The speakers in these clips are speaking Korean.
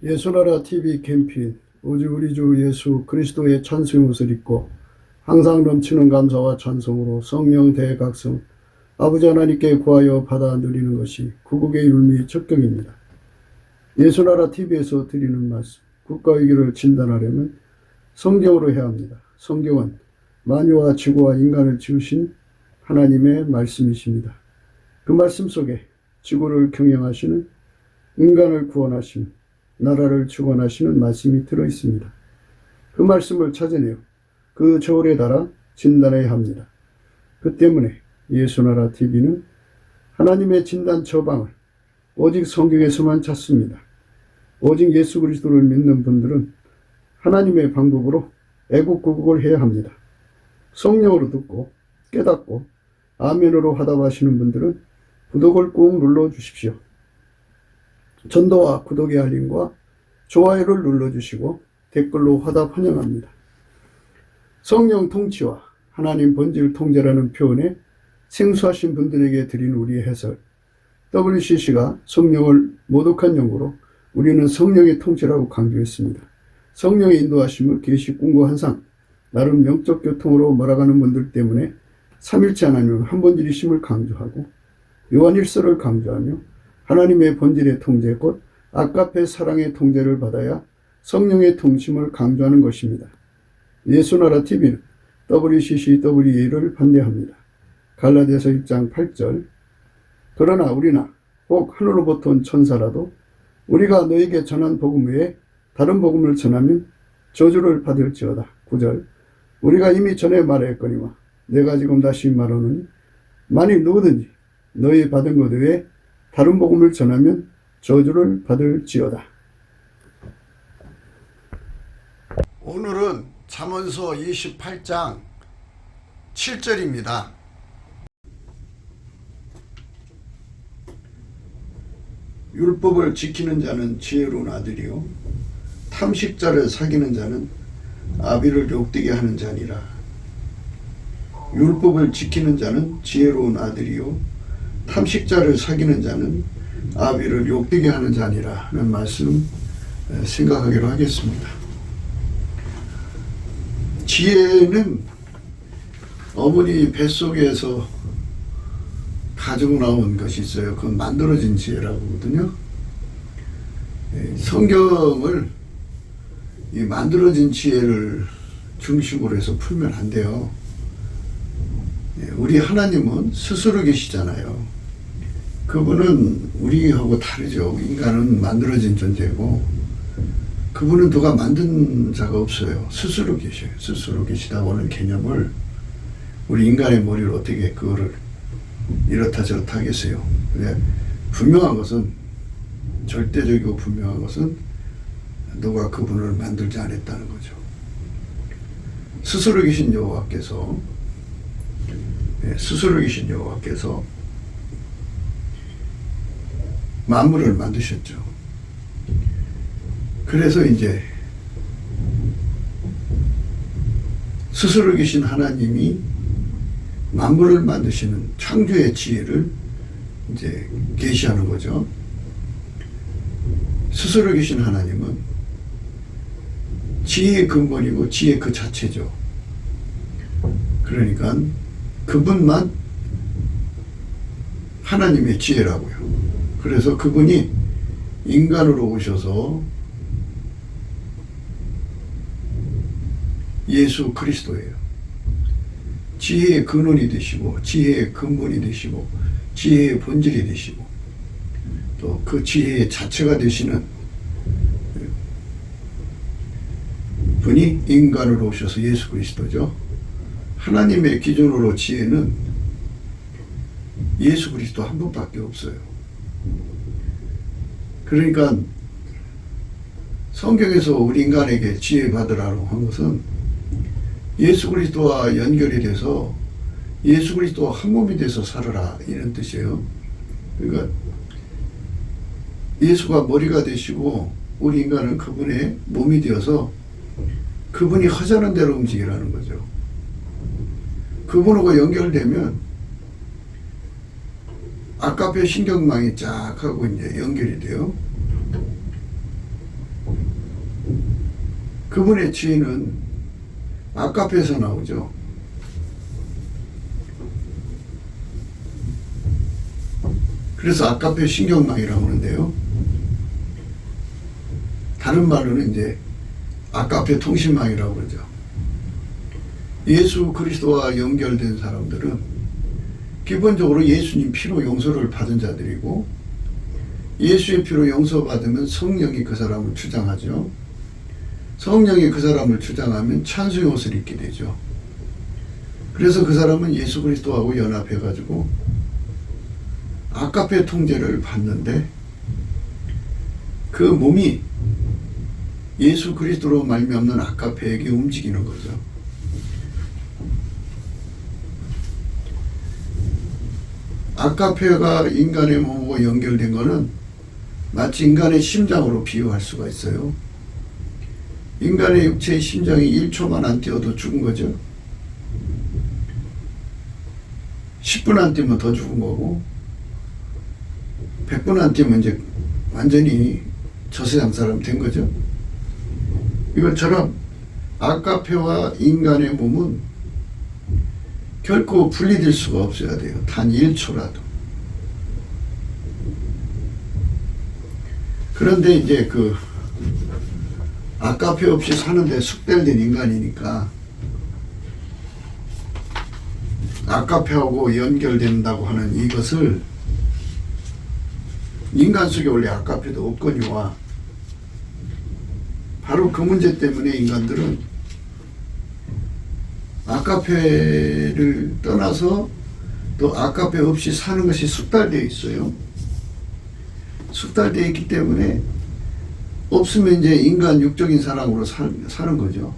예수나라 TV 캠페인 오직 우리 주 예수 그리스도의 찬송의 옷을 입고 항상 넘치는 감사와 찬송으로 성령 대각성 아버지 하나님께 구하여 받아 누리는 것이 구국의 율미 척경입니다. 예수나라 TV에서 드리는 말씀, 국가위기를 진단하려면 성경으로 해야 합니다. 성경은 만유와 지구와 인간을 지으신 하나님의 말씀이십니다. 그 말씀 속에 지구를 경영하시는, 인간을 구원하시는, 나라를 주관하시는 말씀이 들어있습니다. 그 말씀을 찾아내어 그 저울에 달아 진단해야 합니다. 그 때문에 예수나라 TV는 하나님의 진단 처방을 오직 성경에서만 찾습니다. 오직 예수 그리스도를 믿는 분들은 하나님의 방법으로 애국구국을 해야 합니다. 성령으로 듣고 깨닫고 아멘으로 화답하시는 분들은 구독을 꾹 눌러주십시오. 전도와 구독의 알림과 좋아요를 눌러주시고 댓글로 화답 환영합니다. 성령 통치와 하나님 본질 통제라는 표현에 생소하신 분들에게 드린 우리의 해설, WCC가 성령을 모독한 용어로 우리는 성령의 통치라고 강조했습니다. 성령의 인도하심을 계시 꿈과 환상, 나름 영적 교통으로 몰아가는 분들 때문에 삼일체 하나님은 한 본질이심을 강조하고 요한일서를 강조하며 하나님의 본질의 통제 곧 아가페 사랑의 통제를 받아야 성령의 통심을 강조하는 것입니다. 예수나라 TV는 WCCWA를 반대합니다. 갈라디아서 1장 8절 그러나 우리나 혹 하늘로부터 온 천사라도 우리가 너에게 전한 복음 외에 다른 복음을 전하면 저주를 받을지어다. 9절 우리가 이미 전에 말하였거니와 내가 지금 다시 말하노니 만일 누구든지 너희 받은 것 외에 다른 복음을 전하면 저주를 받을지어다. 오늘은 잠언서 28장 7절입니다. 율법을 지키는 자는 지혜로운 아들이요 탐식자를 사귀는 자는 아비를 욕되게 하는 자니라. 율법을 지키는 자는 지혜로운 아들이요 탐식자를 사귀는 자는 아비를 욕되게 하는 자니라 하는 말씀 생각하기로 하겠습니다. 지혜는 어머니 뱃속에서 가지고 나온 것이 있어요. 그건 만들어진 지혜라고 하거든요. 성경을 이 만들어진 지혜를 중심으로 해서 풀면 안 돼요. 우리 하나님은 스스로 계시잖아요. 그분은 우리하고 다르죠. 인간은 만들어진 존재고 그분은 누가 만든 자가 없어요. 스스로 계셔요. 스스로 계시다고 하는 개념을 우리 인간의 머리로 어떻게 그거를 이렇다 저렇다 하겠어요. 근데 분명한 것은, 절대적이고 분명한 것은 누가 그분을 만들지 않았다는 거죠. 스스로 계신 여호와께서 만물을 만드셨죠. 그래서 이제 스스로 계신 하나님이 만물을 만드시는 창조의 지혜를 이제 계시하는 거죠. 스스로 계신 하나님은 지혜의 근본이고 지혜 그 자체죠. 그러니까 그분만 하나님의 지혜라고요. 그래서 그분이 인간으로 오셔서 예수 그리스도예요. 지혜의 근원이 되시고 지혜의 근본이 되시고 지혜의 본질이 되시고 또 그 지혜의 자체가 되시는 분이 인간으로 오셔서 예수 그리스도죠. 하나님의 기준으로 지혜는 예수 그리스도 한 분밖에 없어요. 그러니까 성경에서 우리 인간에게 지혜 받으라고 한 것은 예수 그리스도와 연결이 돼서 예수 그리스도와 한 몸이 돼서 살아라 이런 뜻이에요. 그러니까 예수가 머리가 되시고 우리 인간은 그분의 몸이 되어서 그분이 하자는 대로 움직이라는 거죠. 그분하고 연결되면 아가페 신경망이 쫙 하고 이제 연결이 돼요. 그분의 주인은 아카페에서 나오죠. 그래서 아카페 신경망이라고 하는데요. 다른 말로는 이제 아카페 통신망이라고 그러죠. 예수 그리스도와 연결된 사람들은 기본적으로 예수님 피로 용서를 받은 자들이고, 예수의 피로 용서받으면 성령이 그 사람을 주장하죠. 성령이 그 사람을 주장하면 찬송의 옷을 입게 되죠. 그래서 그 사람은 예수 그리스도하고 연합해가지고 아카페 통제를 받는데, 그 몸이 예수 그리스도로 말미암는 아카페에게 움직이는 거죠. 아카페가 인간의 몸하고 연결된 거는 마치 인간의 심장으로 비유할 수가 있어요. 인간의 육체의 심장이 1초만 안 뛰어도 죽은 거죠. 10분 안 뛰면 더 죽은 거고, 100분 안 뛰면 이제 완전히 저세상 사람 된 거죠. 이것처럼 아카페와 인간의 몸은 결코 분리될 수가 없어야 돼요. 단 1초라도. 그런데 이제 그 아카페 없이 사는데 숙달된 인간이니까 아카페하고 연결된다고 하는 이것을, 인간 속에 원래 아카페도 없거니와, 바로 그 문제 때문에 인간들은 아카페를 떠나서 또 아카페 없이 사는 것이 숙달되어 있어요. 숙달되어 있기 때문에 없으면 이제 인간 육적인 사랑으로 사는 거죠.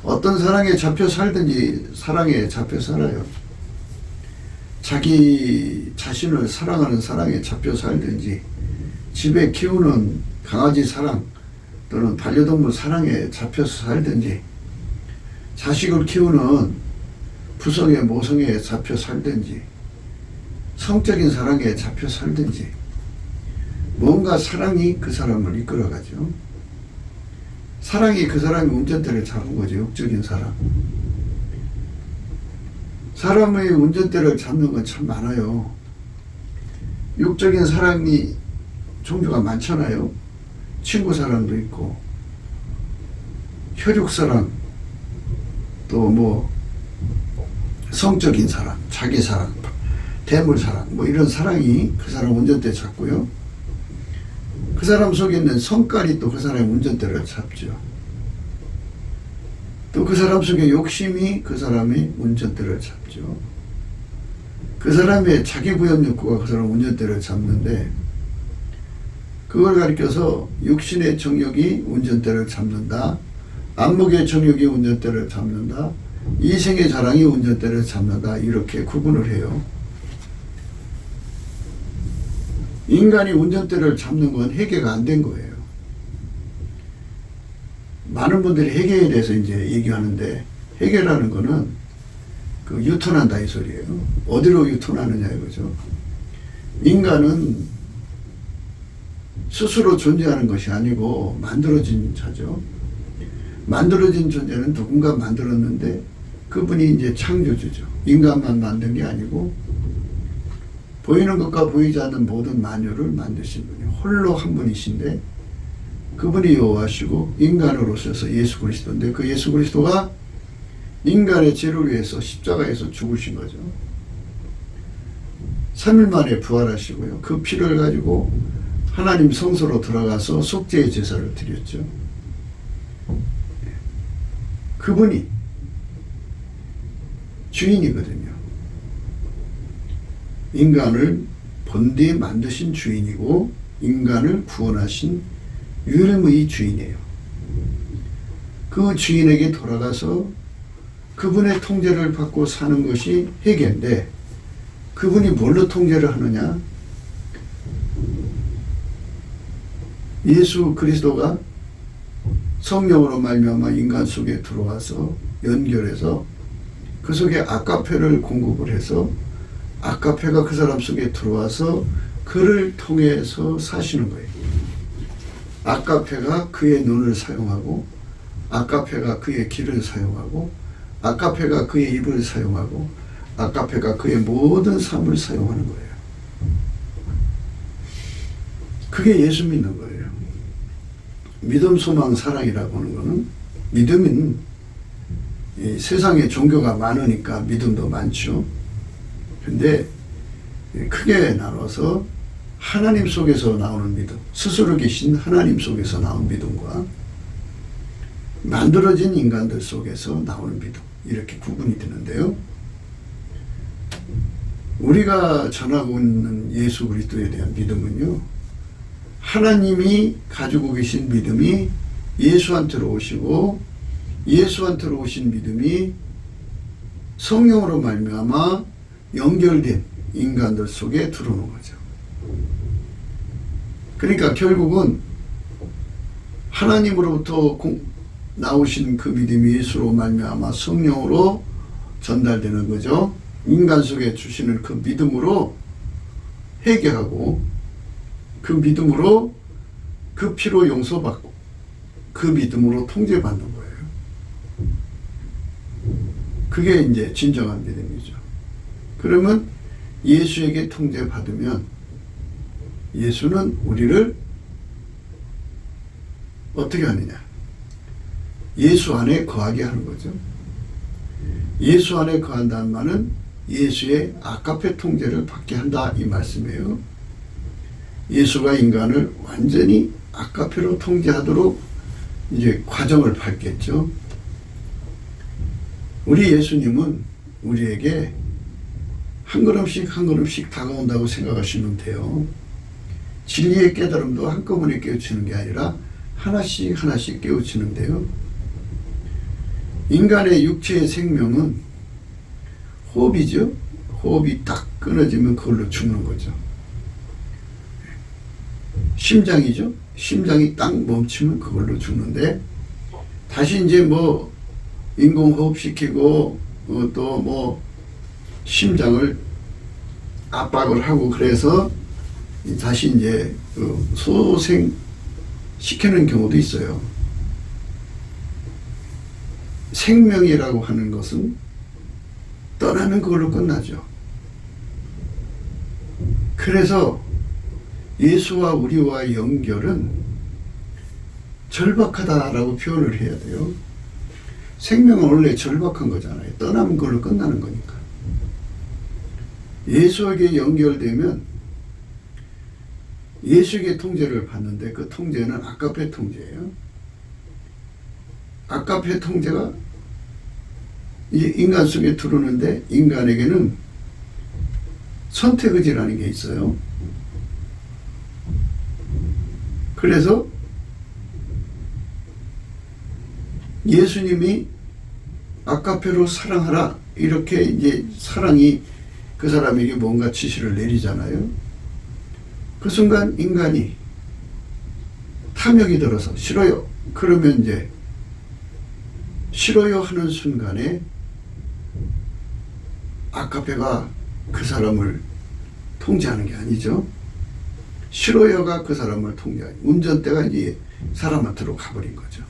어떤 사랑에 잡혀 살든지 사랑에 잡혀 살아요. 자기 자신을 사랑하는 사랑에 잡혀 살든지, 집에 키우는 강아지 사랑 또는 반려동물 사랑에 잡혀서 살든지, 자식을 키우는 부성의 모성에 잡혀 살든지, 성적인 사랑에 잡혀 살든지, 뭔가 사랑이 그 사람을 이끌어가죠. 사랑이 그 사람의 운전대를 잡은 거죠. 육적인 사랑. 사람의 운전대를 잡는 건 참 많아요. 육적인 사랑이 종류가 많잖아요. 친구 사랑도 있고, 혈육 사랑, 또 뭐 성적인 사랑, 자기 사랑, 대물 사랑, 뭐 이런 사랑이 그 사람 운전대 잡고요. 그 사람 속에 있는 성깔이 또 그 사람의 운전대를 잡죠. 또 그 사람 속에 욕심이 그 사람의 운전대를 잡죠. 그 사람의 자기 구현 욕구가 그 사람 운전대를 잡는데, 그걸 가리켜서 육신의 정욕이 운전대를 잡는다, 안목의 정욕이 운전대를 잡는다, 이생의 자랑이 운전대를 잡는다, 이렇게 구분을 해요. 인간이 운전대를 잡는 건 해계가 안 된 거예요. 많은 분들이 해계에 대해서 이제 얘기하는데, 해계라는 거는 그 유턴한다 이 소리예요. 어디로 유턴하느냐 이거죠. 인간은 스스로 존재하는 것이 아니고 만들어진 자죠. 만들어진 존재는 누군가 만들었는데 그분이 이제 창조주죠. 인간만 만든 게 아니고 보이는 것과 보이지 않는 모든 만유를 만드신 분이 홀로 한 분이신데, 그분이 여호와시고 인간으로 서서 예수 그리스도인데, 그 예수 그리스도가 인간의 죄를 위해서 십자가에서 죽으신 거죠. 3일 만에 부활하시고요. 그 피를 가지고 하나님 성소로 들어가서 속죄의 제사를 드렸죠. 그분이 주인이거든요. 인간을 본디에 만드신 주인이고 인간을 구원하신 유일무이 주인이에요. 그 주인에게 돌아가서 그분의 통제를 받고 사는 것이 회개인데, 그분이 뭘로 통제를 하느냐? 예수 그리스도가 성령으로 말미암아 인간 속에 들어와서 연결해서 그 속에 아카페를 공급을 해서 아카페가 그 사람 속에 들어와서 그를 통해서 사시는 거예요. 아카페가 그의 눈을 사용하고 아까페가 그의 길을 사용하고 아까페가 그의 입을 사용하고 아까페가 그의 모든 삶을 사용하는 거예요. 그게 예수 믿는 거예요. 믿음, 소망, 사랑이라고 하는 거는, 믿음은 이 세상에 종교가 많으니까 믿음도 많죠. 근데 크게 나눠서 하나님 속에서 나오는 믿음, 스스로 계신 하나님 속에서 나온 믿음과 만들어진 인간들 속에서 나오는 믿음, 이렇게 구분이 되는데요. 우리가 전하고 있는 예수 그리스도에 대한 믿음은요, 하나님이 가지고 계신 믿음이 예수한테로 오시고 예수한테로 오신 믿음이 성령으로 말미암아 연결된 인간들 속에 들어오는 거죠. 그러니까 결국은 하나님으로부터 나오신 그 믿음이 예수로 말미암아 성령으로 전달되는 거죠. 인간 속에 주시는 그 믿음으로 회개하고 그 믿음으로 그 피로 용서받고 그 믿음으로 통제받는 거예요. 그게 이제 진정한 믿음이죠. 그러면 예수에게 통제받으면 예수는 우리를 어떻게 하느냐? 예수 안에 거하게 하는 거죠. 예수 안에 거한다는 말은 예수의 아까페 통제를 받게 한다, 이 말씀이에요. 예수가 인간을 완전히 아까페로 통제하도록 이제 과정을 밟겠죠. 우리 예수님은 우리에게 한 걸음씩 한 걸음씩 다가온다고 생각하시면 돼요. 진리의 깨달음도 한꺼번에 깨우치는 게 아니라 하나씩 하나씩 깨우치는데요. 인간의 육체의 생명은 호흡이죠. 호흡이 딱 끊어지면 그걸로 죽는 거죠. 심장이죠. 심장이 딱 멈추면 그걸로 죽는데, 다시 이제 뭐 인공호흡 시키고 또 뭐 심장을 압박을 하고 그래서 다시 이제 소생 시키는 경우도 있어요. 생명이라고 하는 것은 떠나면 그걸로 끝나죠. 그래서 예수와 우리와의 연결은 절박하다라고 표현을 해야 돼요. 생명은 원래 절박한 거잖아요. 떠나면 그걸로 끝나는 거니까. 예수에게 연결되면 예수에게 통제를 받는데, 그 통제는 아까페 통제예요. 아까페 통제가 이제 인간 속에 들어오는데, 인간에게는 선택의지라는 게 있어요. 그래서 예수님이 아까페로 사랑하라, 이렇게 이제 사랑이 그 사람에게 뭔가 지시를 내리잖아요. 그 순간 인간이 탐욕이 들어서 싫어요. 그러면 이제 싫어요 하는 순간에 아까페가 그 사람을 통제하는 게 아니죠. 싫어요가 그 사람을 통제하니 운전대가 이제 사람한테로 가버린 거죠.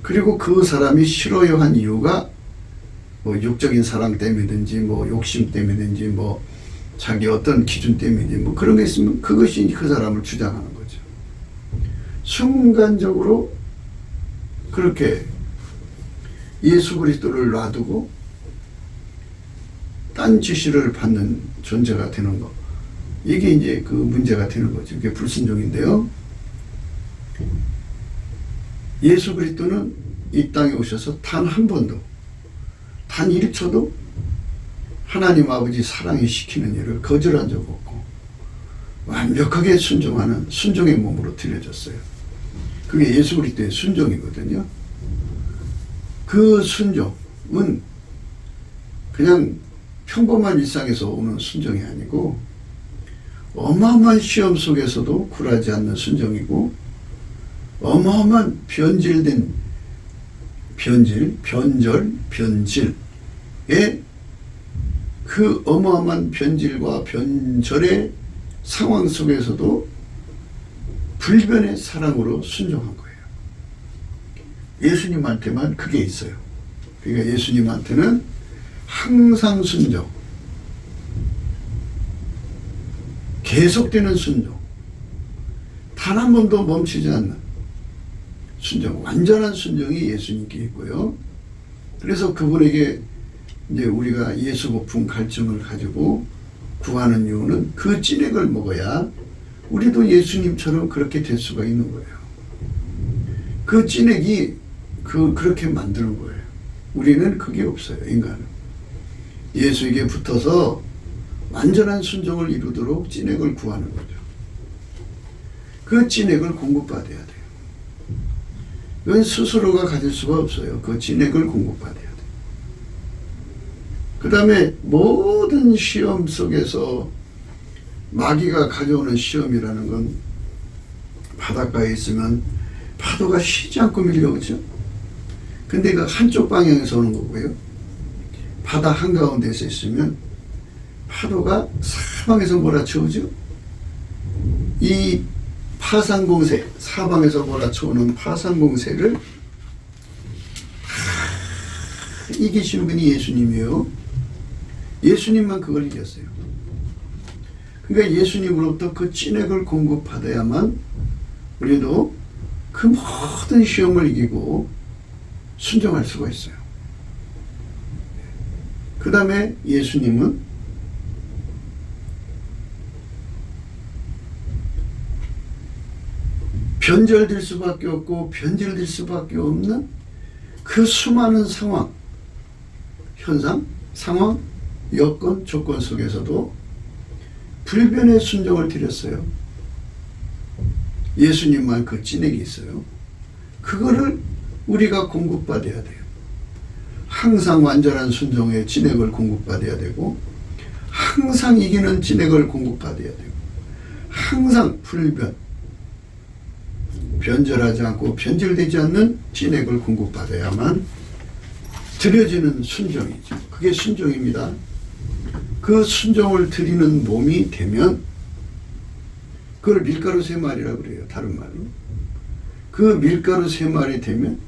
그리고 그 사람이 싫어요 한 이유가 뭐 육적인 사랑 때문이든지 뭐 욕심 때문이든지 뭐 자기 어떤 기준 때문이든지 뭐 그런 게 있으면 그것이 그 사람을 주장하는 거죠. 순간적으로 그렇게 예수 그리스도를 놔두고 딴 지시를 받는 존재가 되는 거, 이게 이제 그 문제가 되는 거죠. 이게 불순종인데요. 예수 그리스도는 이 땅에 오셔서 단 한 번도, 단 1초도 하나님 아버지 사랑이 시키는 일을 거절한 적 없고 완벽하게 순종하는 순종의 몸으로 들려졌어요. 그게 예수 그리스도의 순종이거든요. 그 순종은 그냥 평범한 일상에서 오는 순종이 아니고 어마어마한 시험 속에서도 굴하지 않는 순종이고, 어마어마한 변질된 변질의 그 어마어마한 변질과 변절의 상황 속에서도 불변의 사랑으로 순종한 거예요. 예수님한테만 그게 있어요. 그러니까 예수님한테는 항상 순종, 계속되는 순종, 단 한 번도 멈추지 않는 순종, 완전한 순종이 예수님께 있고요. 그래서 그분에게 이제 우리가 예수 고품 갈증을 가지고 구하는 이유는 그 찐액을 먹어야 우리도 예수님처럼 그렇게 될 수가 있는 거예요. 그 찐액이 그렇게 만드는 거예요. 우리는 그게 없어요, 인간은. 예수에게 붙어서 완전한 순종을 이루도록 찐액을 구하는 거죠. 그 찐액을 공급받아야 돼요. 그건 스스로가 가질 수가 없어요. 그 찐액을 공급받아야 돼요. 그 다음에 모든 시험 속에서 마귀가 가져오는 시험이라는 건 바닷가에 있으면 파도가 쉬지 않고 밀려오죠. 근데 그 한쪽 방향에서 오는 거고요. 바다 한가운데서 있으면 파도가 사방에서 몰아쳐오죠. 이 파상공세, 사방에서 몰아쳐오는 파상공세를 이기시는 분이 예수님이에요. 예수님만 그걸 이겼어요. 그러니까 예수님으로부터 그 찐액을 공급받아야만 우리도 그 모든 시험을 이기고 순종할 수가 있어요. 그 다음에 예수님은 변절될 수밖에 없고 변질될 수밖에 없는 그 수많은 상황, 현상, 상황, 여건, 조건 속에서도 불변의 순종을 드렸어요. 예수님만 그 찐액이 있어요. 그거를 우리가 공급받아야 돼요. 항상 완전한 순종의 찐액을 공급받아야 되고 항상 이기는 찐액을 공급받아야 되고 항상 불변, 변절하지 않고 변질되지 않는 찐액을 공급받아야만 드려지는 순종이죠. 그게 순종입니다. 그 순종을 드리는 몸이 되면 그걸 밀가루 3마리라고 그래요. 다른 말로. 그 밀가루 3마리 되면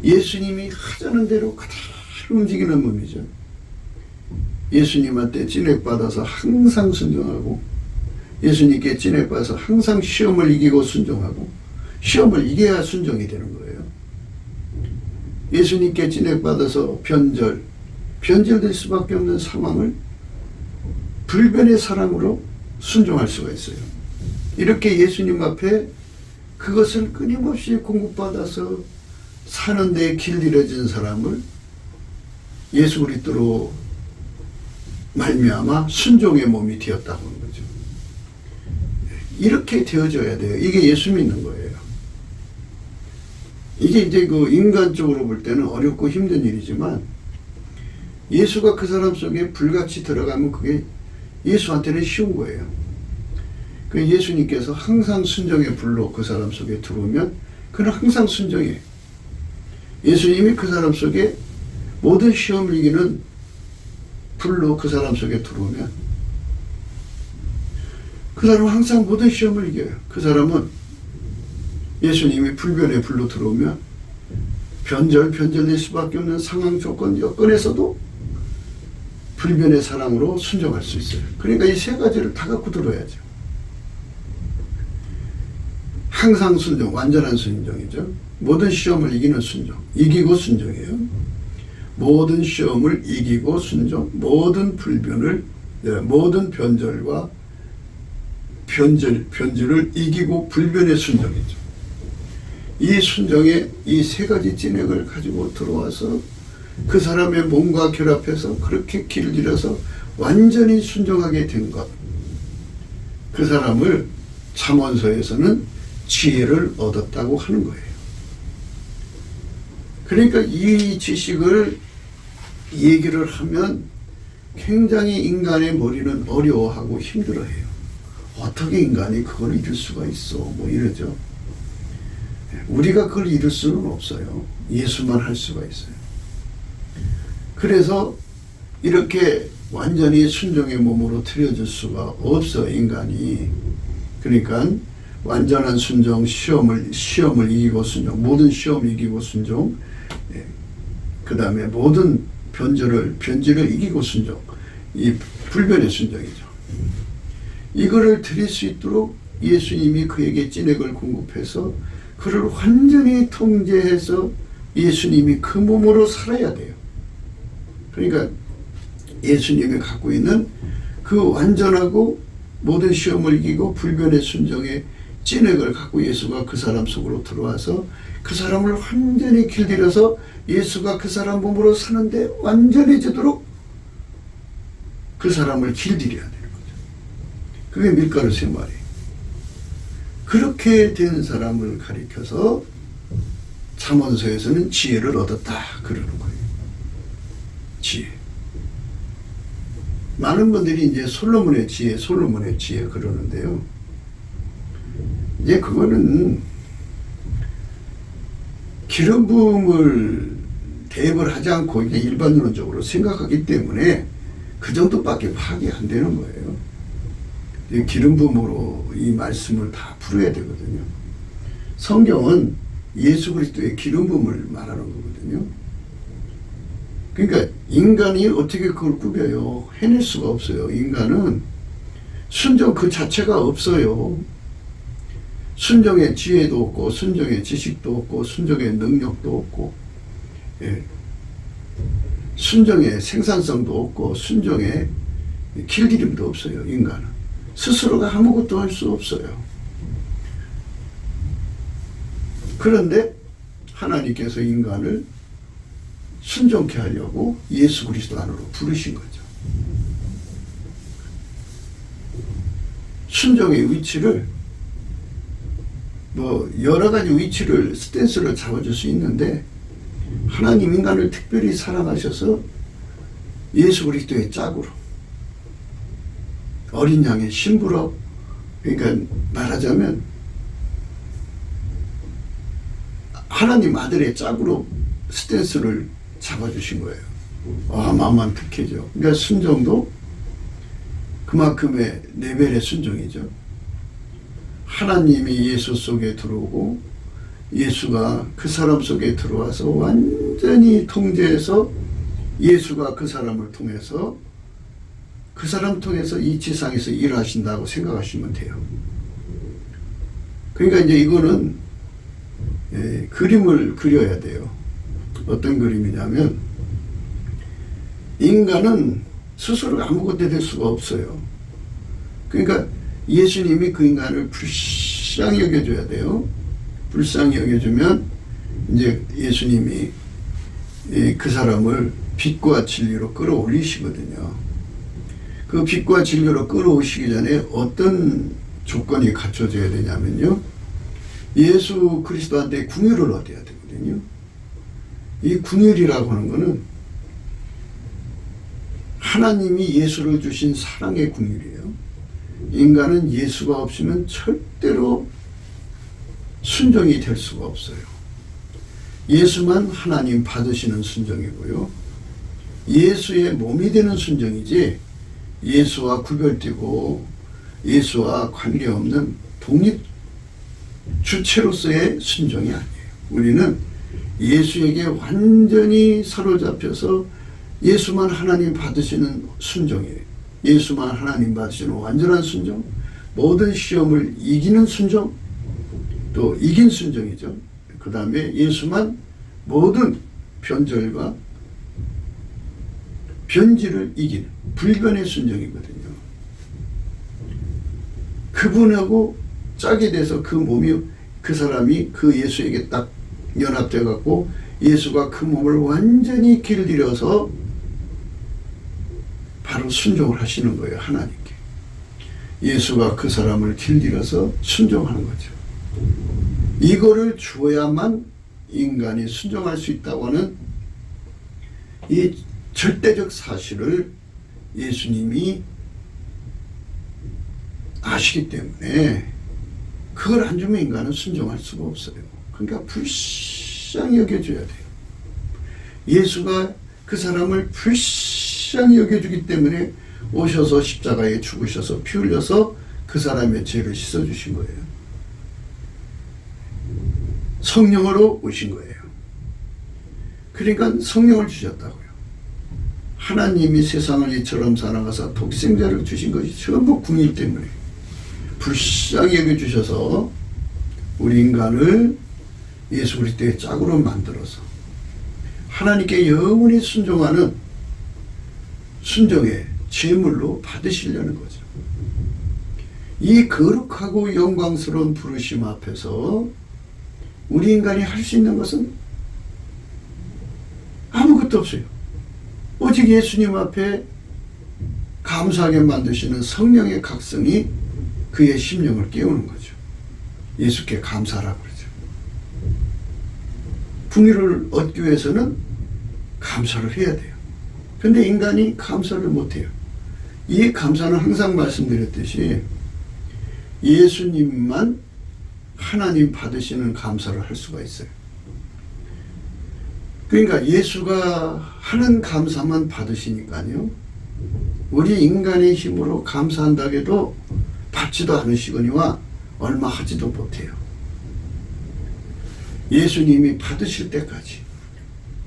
예수님이 하자는 대로 그대로 움직이는 몸이죠. 예수님한테 찐액 받아서 항상 순종하고 예수님께 찐액 받아서 항상 시험을 이기고 순종하고 시험을 이겨야 순종이 되는 거예요. 예수님께 찐액 받아서 변절될 수밖에 없는 상황을 불변의 사랑으로 순종할 수가 있어요. 이렇게 예수님 앞에 그것을 끊임없이 공급받아서 사는 데 길들여진 사람을 예수 그리스도로 말미암아 순종의 몸이 되었다고 하는 거죠. 이렇게 되어져야 돼요. 이게 예수 믿는 거예요. 이게 이제 그 인간적으로 볼 때는 어렵고 힘든 일이지만 예수가 그 사람 속에 불같이 들어가면 그게 예수한테는 쉬운 거예요. 그 예수님께서 항상 순종의 불로 그 사람 속에 들어오면 그는 항상 순종해요. 예수님이 그 사람 속에 모든 시험을 이기는 불로 그 사람 속에 들어오면 그 사람은 항상 모든 시험을 이겨요. 그 사람은 예수님이 불변의 불로 들어오면 변절될 수밖에 없는 상황, 조건, 여건에서도 불변의 사랑으로 순종할 수 있어요. 그러니까 이 3가지를 다 갖고 들어야죠. 항상 순종, 완전한 순종이죠. 모든 시험을 이기는 순종, 이기고 순종이에요. 모든 시험을 이기고 순종, 모든 불변을, 모든 변절과 변질을 이기고 불변의 순종이죠. 이 순종에 이 3가지 찐액을 가지고 들어와서 그 사람의 몸과 결합해서 그렇게 길들여서 완전히 순종하게 된 것. 그 사람을 잠언서에서는 지혜를 얻었다고 하는 거예요. 그러니까 이 지식을 얘기를 하면 굉장히 인간의 머리는 어려워하고 힘들어해요. 어떻게 인간이 그걸 이룰 수가 있어? 뭐 이러죠. 우리가 그걸 이룰 수는 없어요. 예수만 할 수가 있어요. 그래서 이렇게 완전히 순종의 몸으로 들여질 수가 없어, 인간이. 그러니까 완전한 순종, 시험을 이기고 순종, 모든 시험 이기고 순종, 그 다음에 모든 변질을 이기고 순종, 이 불변의 순종이죠. 이거를 드릴 수 있도록 예수님이 그에게 찐액을 공급해서 그를 완전히 통제해서 예수님이 그 몸으로 살아야 돼요. 그러니까 예수님이 갖고 있는 그 완전하고 모든 시험을 이기고 불변의 순종의 찐액을 갖고 예수가 그 사람 속으로 들어와서 그 사람을 완전히 길들여서 예수가 그 사람 몸으로 사는데 완전해지도록 그 사람을 길들여야 되는 거죠. 그게 밀가루 생활이에요. 그렇게 된 사람을 가리켜서 잠언서에서는 지혜를 얻었다 그러는 거예요. 지혜. 많은 분들이 이제 솔로몬의 지혜 그러는데요. 이제 그거는 기름 부음을 대입을 하지 않고 이제 일반론적으로 생각하기 때문에 그 정도밖에 파악이 안 되는 거예요. 기름 부음으로 이 말씀을 다 풀어야 되거든요. 성경은 예수 그리스도의 기름 부음을 말하는 거거든요. 그러니까 인간이 어떻게 그걸 꾸며요? 해낼 수가 없어요. 인간은 순종 그 자체가 없어요. 순종의 지혜도 없고 순종의 지식도 없고 순종의 능력도 없고, 순종의 생산성도 없고 순종의 길들임도 없어요. 인간은 스스로가 아무것도 할 수 없어요. 그런데 하나님께서 인간을 순종케 하려고 예수 그리스도 안으로 부르신 거죠. 순종의 위치를 여러 가지 위치를 스탠스를 잡아줄 수 있는데, 하나님 인간을 특별히 사랑하셔서 예수 그리스도의 짝으로, 어린 양의 신부로, 그러니까 말하자면 하나님 아들의 짝으로 스탠스를 잡아주신 거예요. 만만특혜죠. 그러니까 순종도 그만큼의 레벨의 순종이죠. 하나님이 예수 속에 들어오고 예수가 그 사람 속에 들어와서 완전히 통제해서 예수가 그 사람을 통해서 그 사람 통해서 이 지상에서 일하신다고 생각하시면 돼요. 그러니까 이제 이거는 그림을 그려야 돼요. 어떤 그림이냐면, 인간은 스스로 아무것도 될 수가 없어요. 그러니까 예수님이 그 인간을 불쌍히 여겨줘야 돼요. 불쌍히 여겨주면 이제 예수님이 그 사람을 빛과 진리로 끌어올리시거든요. 그 빛과 진리로 끌어오시기 전에 어떤 조건이 갖춰져야 되냐면요, 예수 그리스도한테 궁유를 얻어야 되거든요. 이 궁유이라고 하는 거는 하나님이 예수를 주신 사랑의 궁유이에요. 인간은 예수가 없으면 절대로 순종이 될 수가 없어요. 예수만 하나님 받으시는 순종이고요. 예수의 몸이 되는 순종이지, 예수와 구별되고 예수와 관계없는 독립 주체로서의 순종이 아니에요. 우리는 예수에게 완전히 사로잡혀서 예수만 하나님 받으시는 순종이에요. 예수만 하나님 받으시는 완전한 순종, 모든 시험을 이기는 순종, 또 이긴 순종이죠. 그 다음에 예수만 모든 변절과 변질을 이기는 불변의 순종이거든요. 그분하고 짝이 돼서 그 몸이, 그 사람이 그 예수에게 딱 연합돼 갖고 예수가 그 몸을 완전히 길들여서 바로 순종을 하시는 거예요. 하나님께. 예수가 그 사람을 길들여서 순종하는 거죠. 이거를 주어야만 인간이 순종할 수 있다고 하는 이 절대적 사실을 예수님이 아시기 때문에 그걸 안 주면 인간은 순종할 수가 없어요. 그러니까 불쌍히 여겨줘야 돼요. 예수가 그 사람을 불쌍히 여겨주기 때문에 오셔서 십자가에 죽으셔서 피 흘려서 그 사람의 죄를 씻어주신 거예요. 성령으로 오신 거예요. 그러니까 성령을 주셨다고요. 하나님이 세상을 이처럼 사랑하사 독생자를 주신 것이 전부 궁일 때문에 불쌍히 여겨주셔서 우리 인간을 예수 그리스도의 짝으로 만들어서 하나님께 영원히 순종하는 순종의 제물로 받으시려는 거죠. 이 거룩하고 영광스러운 부르심 앞에서 우리 인간이 할 수 있는 것은 아무것도 없어요. 오직 예수님 앞에 감사하게 만드시는 성령의 각성이 그의 심령을 깨우는 거죠. 예수께 감사하라고 그러죠. 풍요를 얻기 위해서는 감사를 해야 돼요. 근데 인간이 감사를 못해요. 이 감사는 항상 말씀드렸듯이 예수님만 하나님 받으시는 감사를 할 수가 있어요. 그러니까 예수가 하는 감사만 받으시니까요. 우리 인간의 힘으로 감사한다고 해도 받지도 않으시거니와 얼마 하지도 못해요. 예수님이 받으실 때까지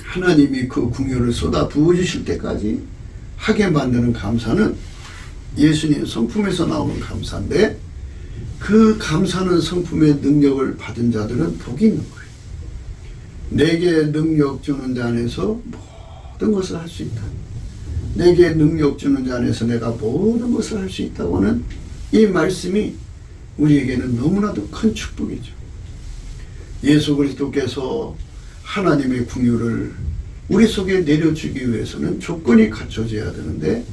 하나님이 그 궁유를 쏟아 부어주실 때까지 하게 만드는 감사는 예수님 성품에서 나오는 감사인데 그 감사는 성품의 능력을 받은 자들은 복이 있는 거예요. 내게 능력 주는 자 안에서 모든 것을 할 수 있다. 내게 능력 주는 자 안에서 내가 모든 것을 할 수 있다고 하는 이 말씀이 우리에게는 너무나도 큰 축복이죠. 예수 그리스도께서 하나님의 궁유를 우리 속에 내려주기 위해서는 조건이 갖춰져야 되는데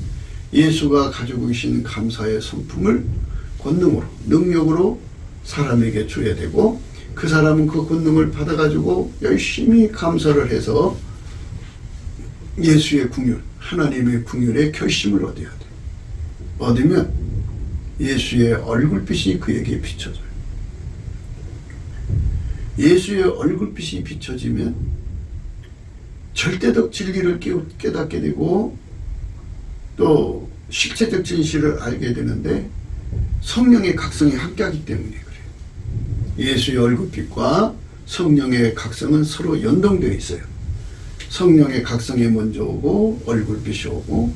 예수가 가지고 계신 감사의 성품을 권능으로 능력으로 사람에게 줘야 되고 그 사람은 그 권능을 받아가지고 열심히 감사를 해서 예수의 궁율, 하나님의 궁율의 결심을 얻어야 돼. 얻으면 예수의 얼굴빛이 그에게 비춰져요. 예수의 얼굴빛이 비춰지면 절대적 진리를 깨닫게 되고 또 실체적 진실을 알게 되는데 성령의 각성이 함께하기 때문에 그래요. 예수의 얼굴빛과 성령의 각성은 서로 연동되어 있어요. 성령의 각성이 먼저 오고 얼굴빛이 오고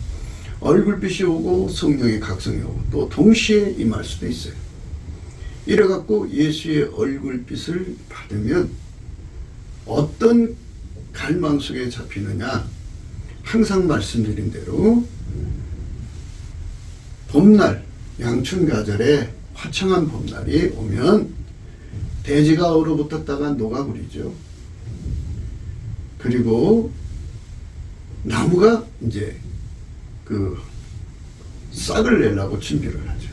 얼굴빛이 오고 성령의 각성이 오고 또 동시에 임할 수도 있어요. 이래갖고 예수의 얼굴빛을 받으면 어떤 갈망 속에 잡히느냐, 항상 말씀드린 대로 봄날 양춘가절에 화창한 봄날이 오면 대지가 얼어붙었다가 녹아버리죠. 그리고 나무가 이제 그 싹을 내려고 준비를 하죠.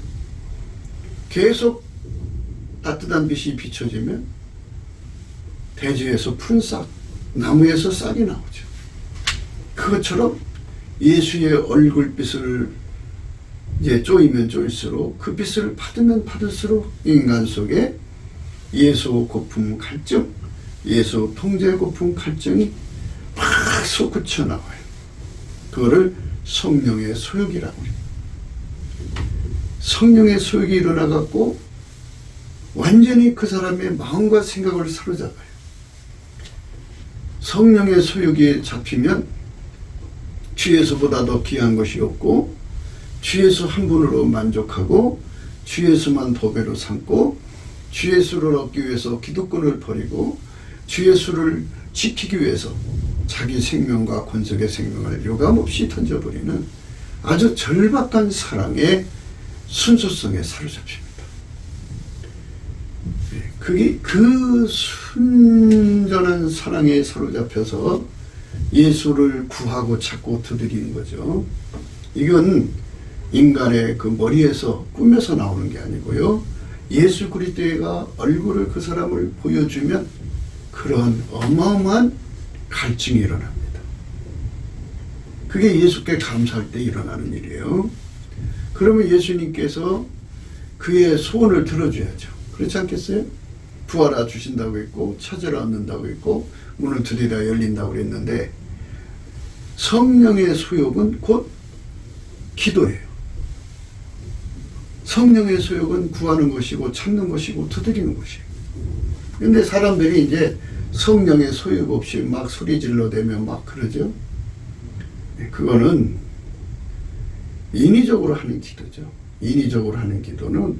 계속 따뜻한 빛이 비춰지면 대지에서 푸른 싹, 나무에서 싹이 나오죠. 그것처럼 예수의 얼굴빛을 이제 쪼이면 쪼일수록 그 빛을 받으면 받을수록 인간 속에 예수 고품 갈증, 예수 통제 고품 갈증이 막 솟구쳐 나와요. 그거를 성령의 소욕이라고 해요. 성령의 소욕이 일어나갖고 완전히 그 사람의 마음과 생각을 사로잡아요. 성령의 소욕이 잡히면 주 예수보다 더 귀한 것이 없고 주 예수 한 분으로 만족하고 주 예수만 보배로 삼고 주 예수를 얻기 위해서 기득권을 버리고 주 예수를 지키기 위해서 자기 생명과 권속의 생명을 유감없이 던져버리는 아주 절박한 사랑의 순수성에 사로잡힙니다. 그게 그 순전한 사랑에 사로잡혀서 예수를 구하고 찾고 두드리는 거죠. 이건 인간의 그 머리에서 꾸며서 나오는 게 아니고요. 예수 그리스도가 얼굴을 그 사람을 보여주면 그런 어마어마한 갈증이 일어납니다. 그게 예수께 감사할 때 일어나는 일이에요. 그러면 예수님께서 그의 소원을 들어줘야죠. 그렇지 않겠어요? 구하라 주신다고 했고 찾으라 얻는다고 했고 문을 두드리라 열린다고 그랬는데 성령의 소욕은 곧 기도예요. 성령의 소욕은 구하는 것이고 찾는 것이고 두드리는 것이에요. 근데 사람들이 이제 성령의 소욕 없이 막 소리질러대며 막 그러죠. 그거는 인위적으로 하는 기도죠. 인위적으로 하는 기도는,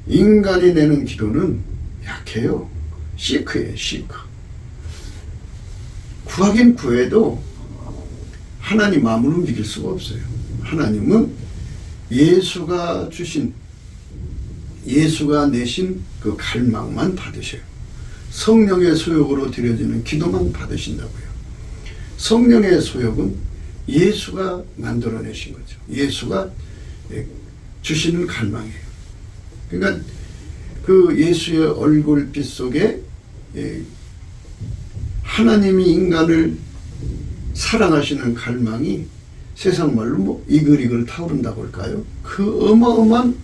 인간이 내는 기도는 약해요. 시크예요, 시크. 구하긴 구해도 하나님 마음을 움직일 수가 없어요. 하나님은 예수가 내신 그 갈망만 받으셔요. 성령의 소욕으로 드려지는 기도만 받으신다고요. 성령의 소욕은 예수가 만들어내신 거죠. 예수가 주시는 갈망이에요. 그러니까 그 예수의 얼굴빛 속에 하나님이 인간을 사랑하시는 갈망이 세상 말로 뭐 이글이글 타오른다고 할까요? 그 어마어마한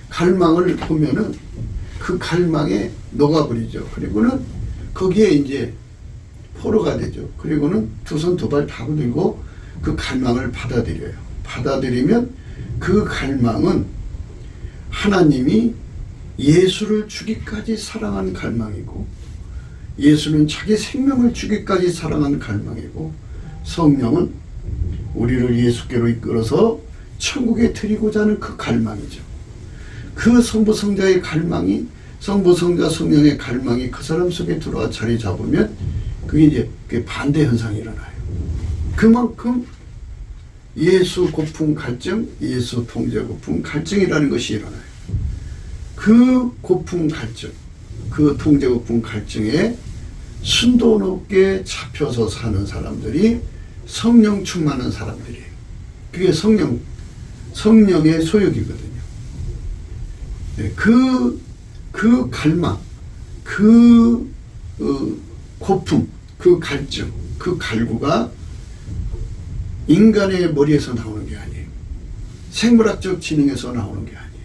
갈망을 보면은 그 갈망에 녹아버리죠. 그리고는 거기에 이제 포로가 되죠. 그리고는 두 손 두 발 다 들고 그 갈망을 받아들여요. 받아들이면 그 갈망은 하나님이 예수를 주기까지 사랑한 갈망이고, 예수는 자기 생명을 주기까지 사랑한 갈망이고, 성령은 우리를 예수께로 이끌어서 천국에 드리고자 하는 그 갈망이죠. 그 성부 성자의 갈망이, 성부 성자 성령의 갈망이 그 사람 속에 들어와 자리 잡으면 그게 이제 반대 현상이 일어나요. 그만큼 예수 고품 갈증, 예수 통제 고품 갈증이라는 것이 일어나요. 그 고품 갈증, 그 통제 고품 갈증에 순도 높게 잡혀서 사는 사람들이 성령 충만한 사람들이에요. 그게 성령의 소욕이거든요. 네, 그 갈망, 고품, 그 갈증, 그 갈구가 인간의 머리에서 나오는 게 아니에요. 생물학적 지능에서 나오는 게 아니에요.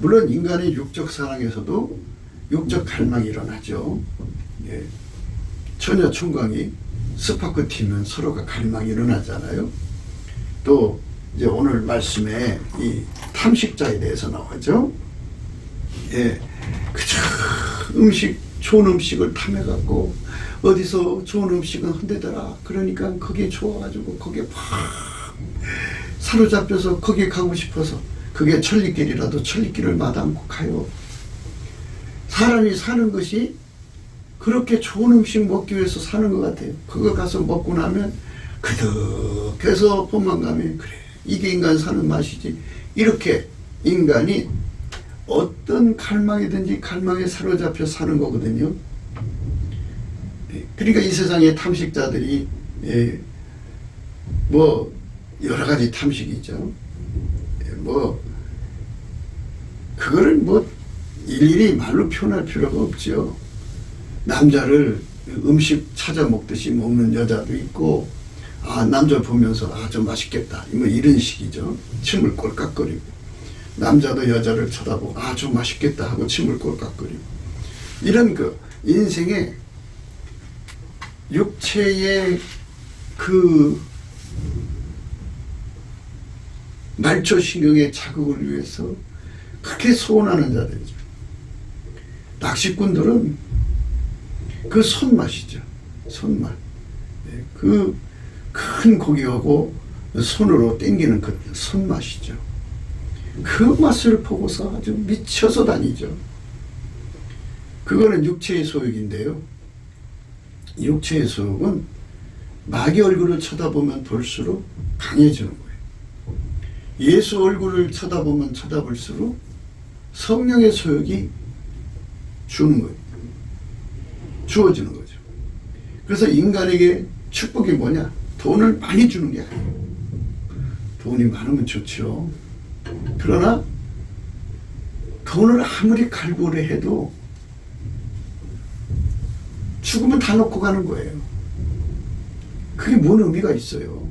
물론 인간의 육적 사랑에서도 육적 갈망이 일어나죠. 예. 처녀 총각이 스파크 튀면 서로가 갈망이 일어나잖아요. 또 이제 오늘 말씀에 이 탐식자에 대해서 나오죠. 예. 그저 좋은 음식을 탐해갖고 어디서 좋은 음식은 헌데더라. 그러니까 거기에 좋아가지고 거기에 팍 사로잡혀서 거기에 가고 싶어서, 그게 천리길이라도 천리길을 마다않고 가요. 사람이 사는 것이 그렇게 좋은 음식 먹기 위해서 사는 것 같아요. 그거 가서 먹고 나면 그득해서 포만감이, 그래, 이게 인간 사는 맛이지. 이렇게 인간이 어떤 갈망이든지 갈망에 사로잡혀 사는 거거든요. 그러니까 이 세상의 탐식자들이 뭐 여러 가지 탐식이 있죠. 뭐 그거를 뭐 일일이 말로 표현할 필요가 없죠. 남자를 음식 찾아 먹듯이 먹는 여자도 있고, 남자 보면서 좀 맛있겠다, 뭐 이런 식이죠. 침을 꼴깍거리고, 남자도 여자를 쳐다보고 좀 맛있겠다 하고 침을 꼴깍거리고, 이런 그 인생의 육체의 그 말초신경의 자극을 위해서 그렇게 소원하는 자들이죠. 낚시꾼들은 그 손맛이죠. 손맛. 그 큰 고기하고 손으로 당기는 그 손맛이죠. 그 맛을 보고서 아주 미쳐서 다니죠. 그거는 육체의 소욕인데요. 육체의 소욕은 마귀 얼굴을 쳐다보면 볼수록 강해지는 거예요. 예수 얼굴을 쳐다보면 쳐다볼수록 성령의 소욕이 주는 거예요. 주어지는 거죠. 그래서 인간에게 축복이 뭐냐? 돈을 많이 주는 게 아니에요. 돈이 많으면 좋죠. 그러나 돈을 아무리 갈구를 해도 죽으면 다 놓고 가는 거예요. 그게 뭔 의미가 있어요?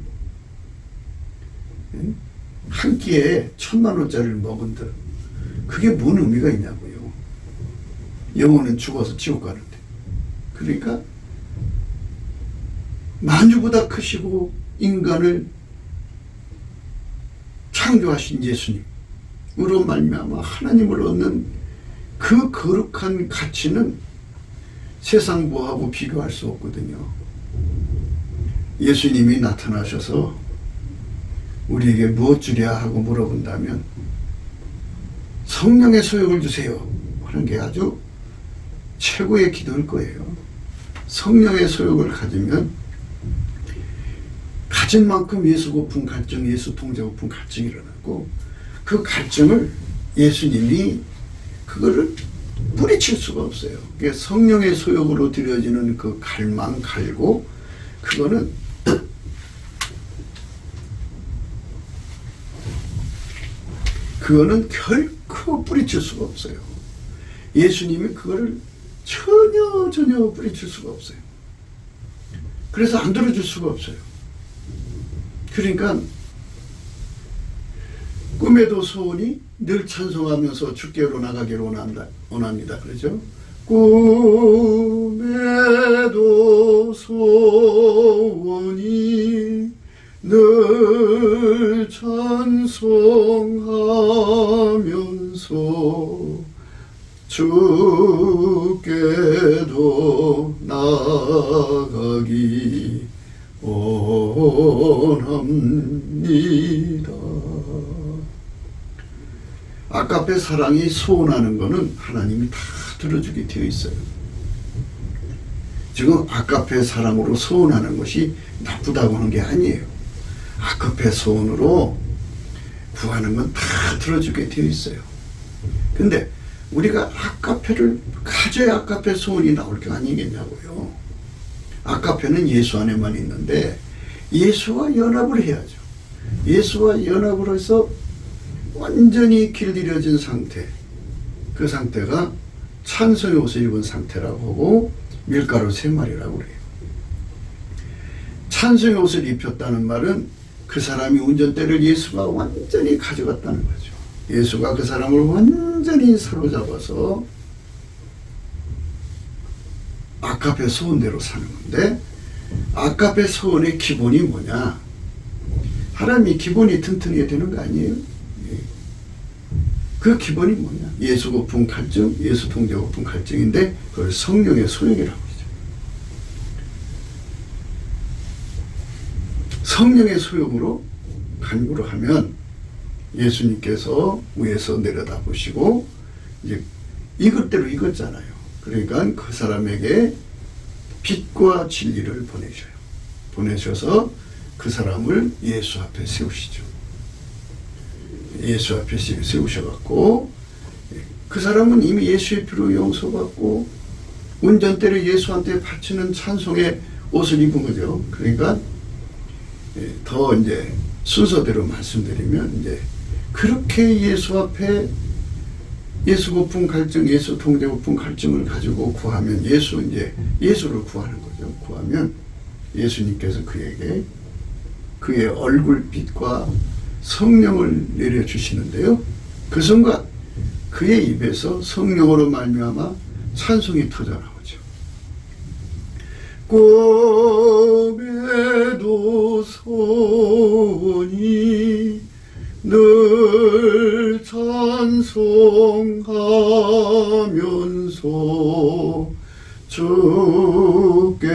한 끼에 1,000,000원짜리를 먹은들, 그게 뭔 의미가 있냐고요. 영혼은 죽어서 지옥 가는데. 그러니까 만유보다 크시고 인간을 창조하신 예수님으로 말미암아 하나님을 얻는 그 거룩한 가치는 세상 뭐하고 비교할 수 없거든요. 예수님이 나타나셔서 우리에게 무엇 주랴 하고 물어본다면 성령의 소욕을 주세요 하는 게 아주 최고의 기도일 거예요. 성령의 소욕을 가지면 가진 만큼 예수 고픈 갈증, 예수 통제 고픈 갈증이 일어나고 그 갈증을 예수님이 그거를 뿌리칠 수가 없어요. 그러니까 성령의 소욕으로 드려지는 그 갈망, 갈고 그거는 결코 뿌리칠 수가 없어요. 예수님이 그거를 전혀 뿌리칠 수가 없어요. 그래서 안 들어줄 수가 없어요. 그러니까 꿈에도 소원이 늘 찬송하면서 주께로 나가기를 원합니다. 그러죠? 꿈에도 소원이 늘 찬송하면서 주께도 나가기 원합니다. 아까페 사랑이 소원하는 것은 하나님이 다 들어주게 되어 있어요. 지금 아까페 사랑으로 소원하는 것이 나쁘다고 하는 게 아니에요. 아까페 소원으로 구하는 건 다 들어주게 되어 있어요. 근데 우리가 아까페를 가져야 아까페 소원이 나올 게 아니겠냐고요. 아까페는 예수 안에만 있는데 예수와 연합을 해야죠. 예수와 연합을 해서 완전히 길들여진 상태, 그 상태가 찬송의 옷을 입은 상태라고 하고 밀가루 3마리라고 그래요. 찬송의 옷을 입혔다는 말은 그 사람이 운전대를 예수가 완전히 가져갔다는 거죠. 예수가 그 사람을 완전히 사로잡아서 아까페 소원대로 사는 건데, 아까페 소원의 기본이 뭐냐? 사람이 기본이 튼튼해야 되는 거 아니에요? 그 기본이 뭐냐? 예수 고픈 갈증, 예수 통제 고픈 갈증인데 그걸 성령의 소욕이라고 하죠. 성령의 소욕으로 간구를 하면 예수님께서 위에서 내려다 보시고 이제 이것대로 익었잖아요. 그러니까 그 사람에게 빛과 진리를 보내셔요. 보내셔서 그 사람을 예수 앞에 세우시죠. 예수 앞에 세우셔갖고 그 사람은 이미 예수의 피로 용서받고 운전대를 예수한테 바치는 찬송의 옷을 입은 거죠. 그러니까 더 이제 순서대로 말씀드리면 이제 그렇게 예수 앞에 예수 고픈 갈증, 예수 통제 고픈 갈증을 가지고 구하면 예수를 구하는 거죠. 구하면 예수님께서 그에게 그의 얼굴빛과 성령을 내려주시는데요. 그 순간 그의 입에서 성령으로 말미암아 찬송이 터져나오죠. 꿈에도 소원이 늘 찬송하면서 주께도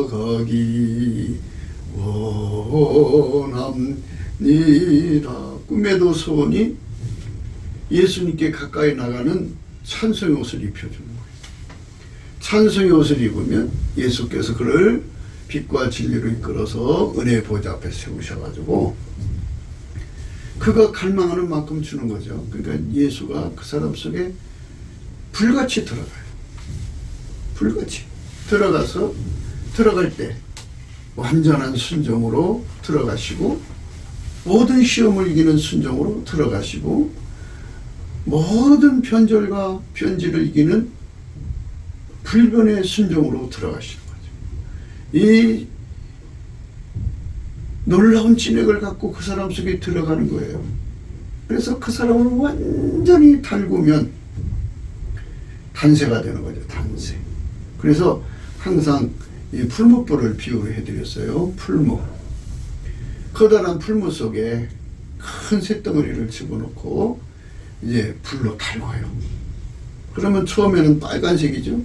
나가기 원합니다. 꿈에도 소원이 예수님께 가까이 나가는 찬송의 옷을 입혀주는 거예요. 찬송의 옷을 입으면 예수께서 그를 빛과 진리로 이끌어서 은혜의 보좌 앞에 세우셔가지고 그가 갈망하는 만큼 주는 거죠. 그러니까 예수가 그 사람 속에 불같이 들어가요. 불같이 들어가서 들어갈 때 완전한 순종으로 들어가시고 모든 시험을 이기는 순종으로 들어가시고 모든 변절과 변질을 이기는 불변의 순종으로 들어가시는 거죠. 이 놀라운 진액을 갖고 그 사람 속에 들어가는 거예요. 그래서 그 사람을 완전히 달구면 단세가 되는 거죠. 단세. 그래서 항상 이 풀무불을 비유를 해드렸어요. 풀무. 커다란 풀무 속에 큰 쇳덩어리를 집어넣고 이제 불로 달궈요. 그러면 처음에는 빨간색이죠.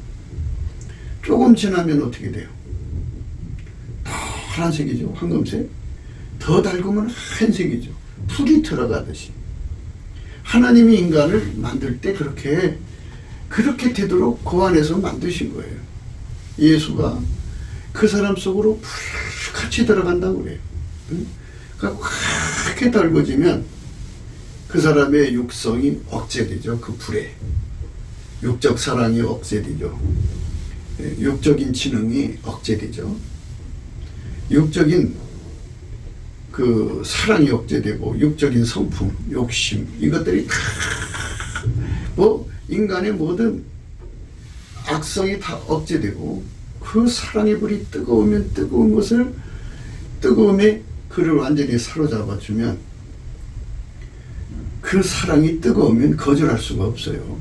조금 지나면 어떻게 돼요? 파란색이죠. 황금색. 더 달구면 하얀색이죠. 불이 들어가듯이. 하나님이 인간을 만들 때 그렇게 되도록 그 안에서 만드신 거예요. 예수가 그 사람 속으로 불같이 들어간다고 그래요. 그러니까 그렇게 달궈지면 그 사람의 육성이 억제되죠. 그 불에. 육적 사랑이 억제되죠. 육적인 지능이 억제되죠. 육적인 그 사랑이 억제되고 육적인 성품, 욕심 이것들이 다 뭐 인간의 모든 악성이 다 억제되고 그 사랑의 불이 뜨거우면 뜨거운 것을 뜨거움에 그를 완전히 사로잡아 주면 그 사랑이 뜨거우면 거절할 수가 없어요.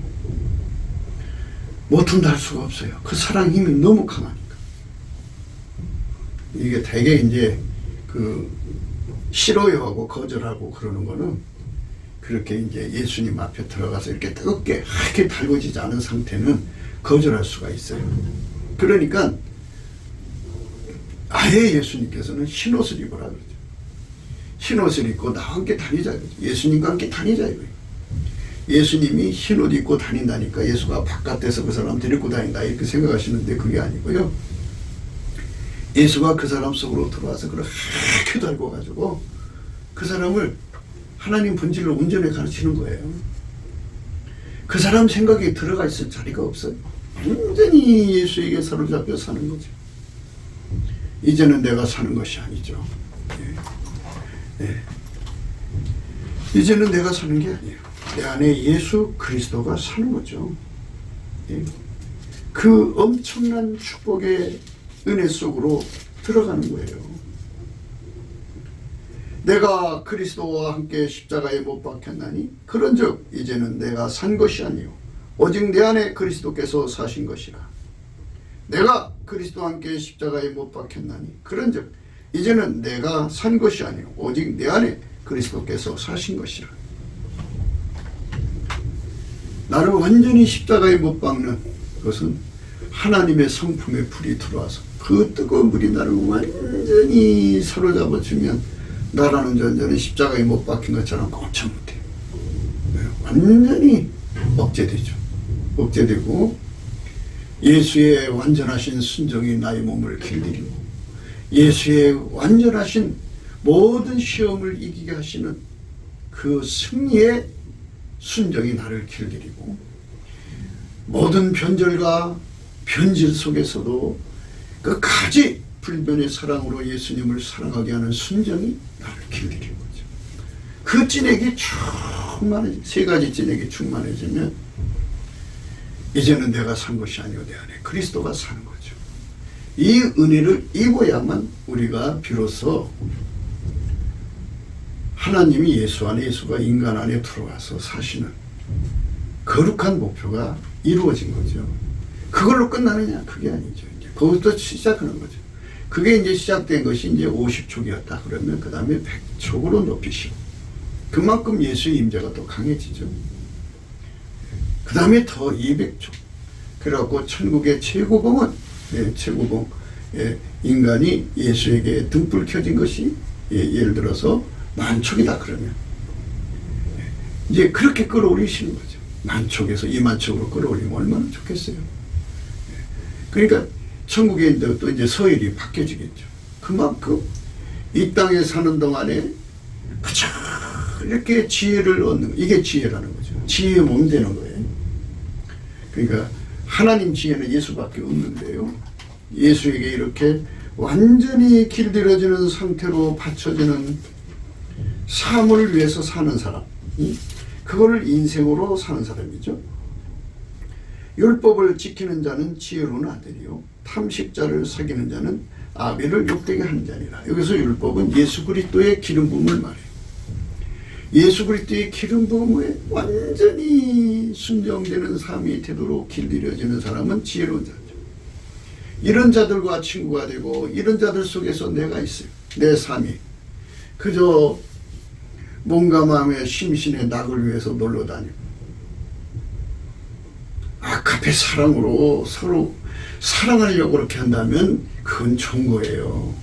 뭐든다 할 수가 없어요. 그 사랑 힘이 너무 강하니까. 이게 되게 이제 그 싫어요 하고 거절하고 그러는 거는 그렇게 이제 예수님 앞에 들어가서 이렇게 뜨겁게 하게 달궈지지 않은 상태는 거절할 수가 있어요. 그러니까 아예 예수님께서는 흰옷을 입으라 그러죠. 흰옷을 입고 나와 함께 다니자 그러죠. 예수님과 함께 다니자 이거예요. 예수님이 흰옷 입고 다닌다니까 예수가 바깥에서 그 사람 데리고 다닌다 이렇게 생각하시는데 그게 아니고요. 예수가 그 사람 속으로 들어와서 그렇게 달궈가지고 그 사람을 하나님 본질로 온전히 가르치는 거예요. 그 사람 생각에 들어가 있을 자리가 없어요. 완전히 예수에게 사로잡혀 사는 거죠. 이제는 내가 사는 것이 아니죠. 이제는 내가 사는 게 아니에요. 내 안에 예수 그리스도가 사는 거죠. 그 엄청난 축복의 은혜 속으로 들어가는 거예요. 내가 그리스도와 함께 십자가에 못 박혔나니 그런즉 이제는 내가 산 것이 아니요 오직 내 안에 그리스도께서 사신 것이라. 내가 그리스도와 함께 십자가에 못 박혔나니 그런즉 이제는 내가 산 것이 아니요 오직 내 안에 그리스도께서 사신 것이라. 나를 완전히 십자가에 못 박는 것은 하나님의 성품의 불이 들어와서 그 뜨거운 불이 나를 완전히 사로잡아주면 나라는 존재는 십자가에 못 박힌 것처럼 꼼짝 못해요. 완전히 억제되죠. 억제되고 예수의 완전하신 순종이 나의 몸을 길들이고 예수의 완전하신 모든 시험을 이기게 하시는 그 승리의 순종이 나를 길들이고 모든 변절과 변질 속에서도 끝까지 불변의 사랑으로 예수님을 사랑하게 하는 순종이 나를 길들이는 거죠. 그 찐액이 충만해, 세 가지 찐액이 충만해지면 이제는 내가 산 것이 아니오 내 안에 그리스도가 사는 거죠. 이 은혜를 입어야만 우리가 비로소 하나님이 예수 안에 예수가 인간 안에 들어와서 사시는 거룩한 목표가 이루어진 거죠. 그걸로 끝나느냐? 그게 아니죠. 이제 거기서 시작하는 거죠. 그게 이제 시작된 것이 이제 50촉이었다. 그러면 그 다음에 100촉으로 높이시고 그만큼 예수의 임재가 더 강해지죠. 그 다음에 더 200촉. 그래갖고 천국의 최고봉은 최고봉 인간이 예수에게 등불 켜진 것이 예를 들어서 만촉이다 그러면 이제 그렇게 끌어올리시는 거죠. 만촉에서 2만촉으로 끌어올리면 얼마나 좋겠어요. 그러니까 천국에 또 이제 서열이 바뀌어지겠죠. 그만큼 이 땅에 사는 동안에 그저 이렇게 지혜를 얻는 거. 이게 지혜라는 거죠. 지혜의 몸 되는 거예요. 그러니까 하나님 지혜는 예수밖에 없는데요. 예수에게 이렇게 완전히 길들여지는 상태로 받쳐지는 사물을 위해서 사는 사람, 그거를 인생으로 사는 사람이죠. 율법을 지키는 자는 지혜로운 아들이요 탐식자를 사귀는 자는 아비를 욕되게 하는 자니라. 여기서 율법은 예수 그리스도의 기름 부음을 말해요. 예수 그리스도의 기름 부음에 완전히 순종되는 삶이 되도록 길들여지는 사람은 지혜로운 자죠. 이런 자들과 친구가 되고 이런 자들 속에서 내가 있어요. 내 삶이 그저 몸과 마음의 심신의 낙을 위해서 놀러 다니고 아카페 사랑으로 서로 사랑하려고 그렇게 한다면 그건 좋은 거예요.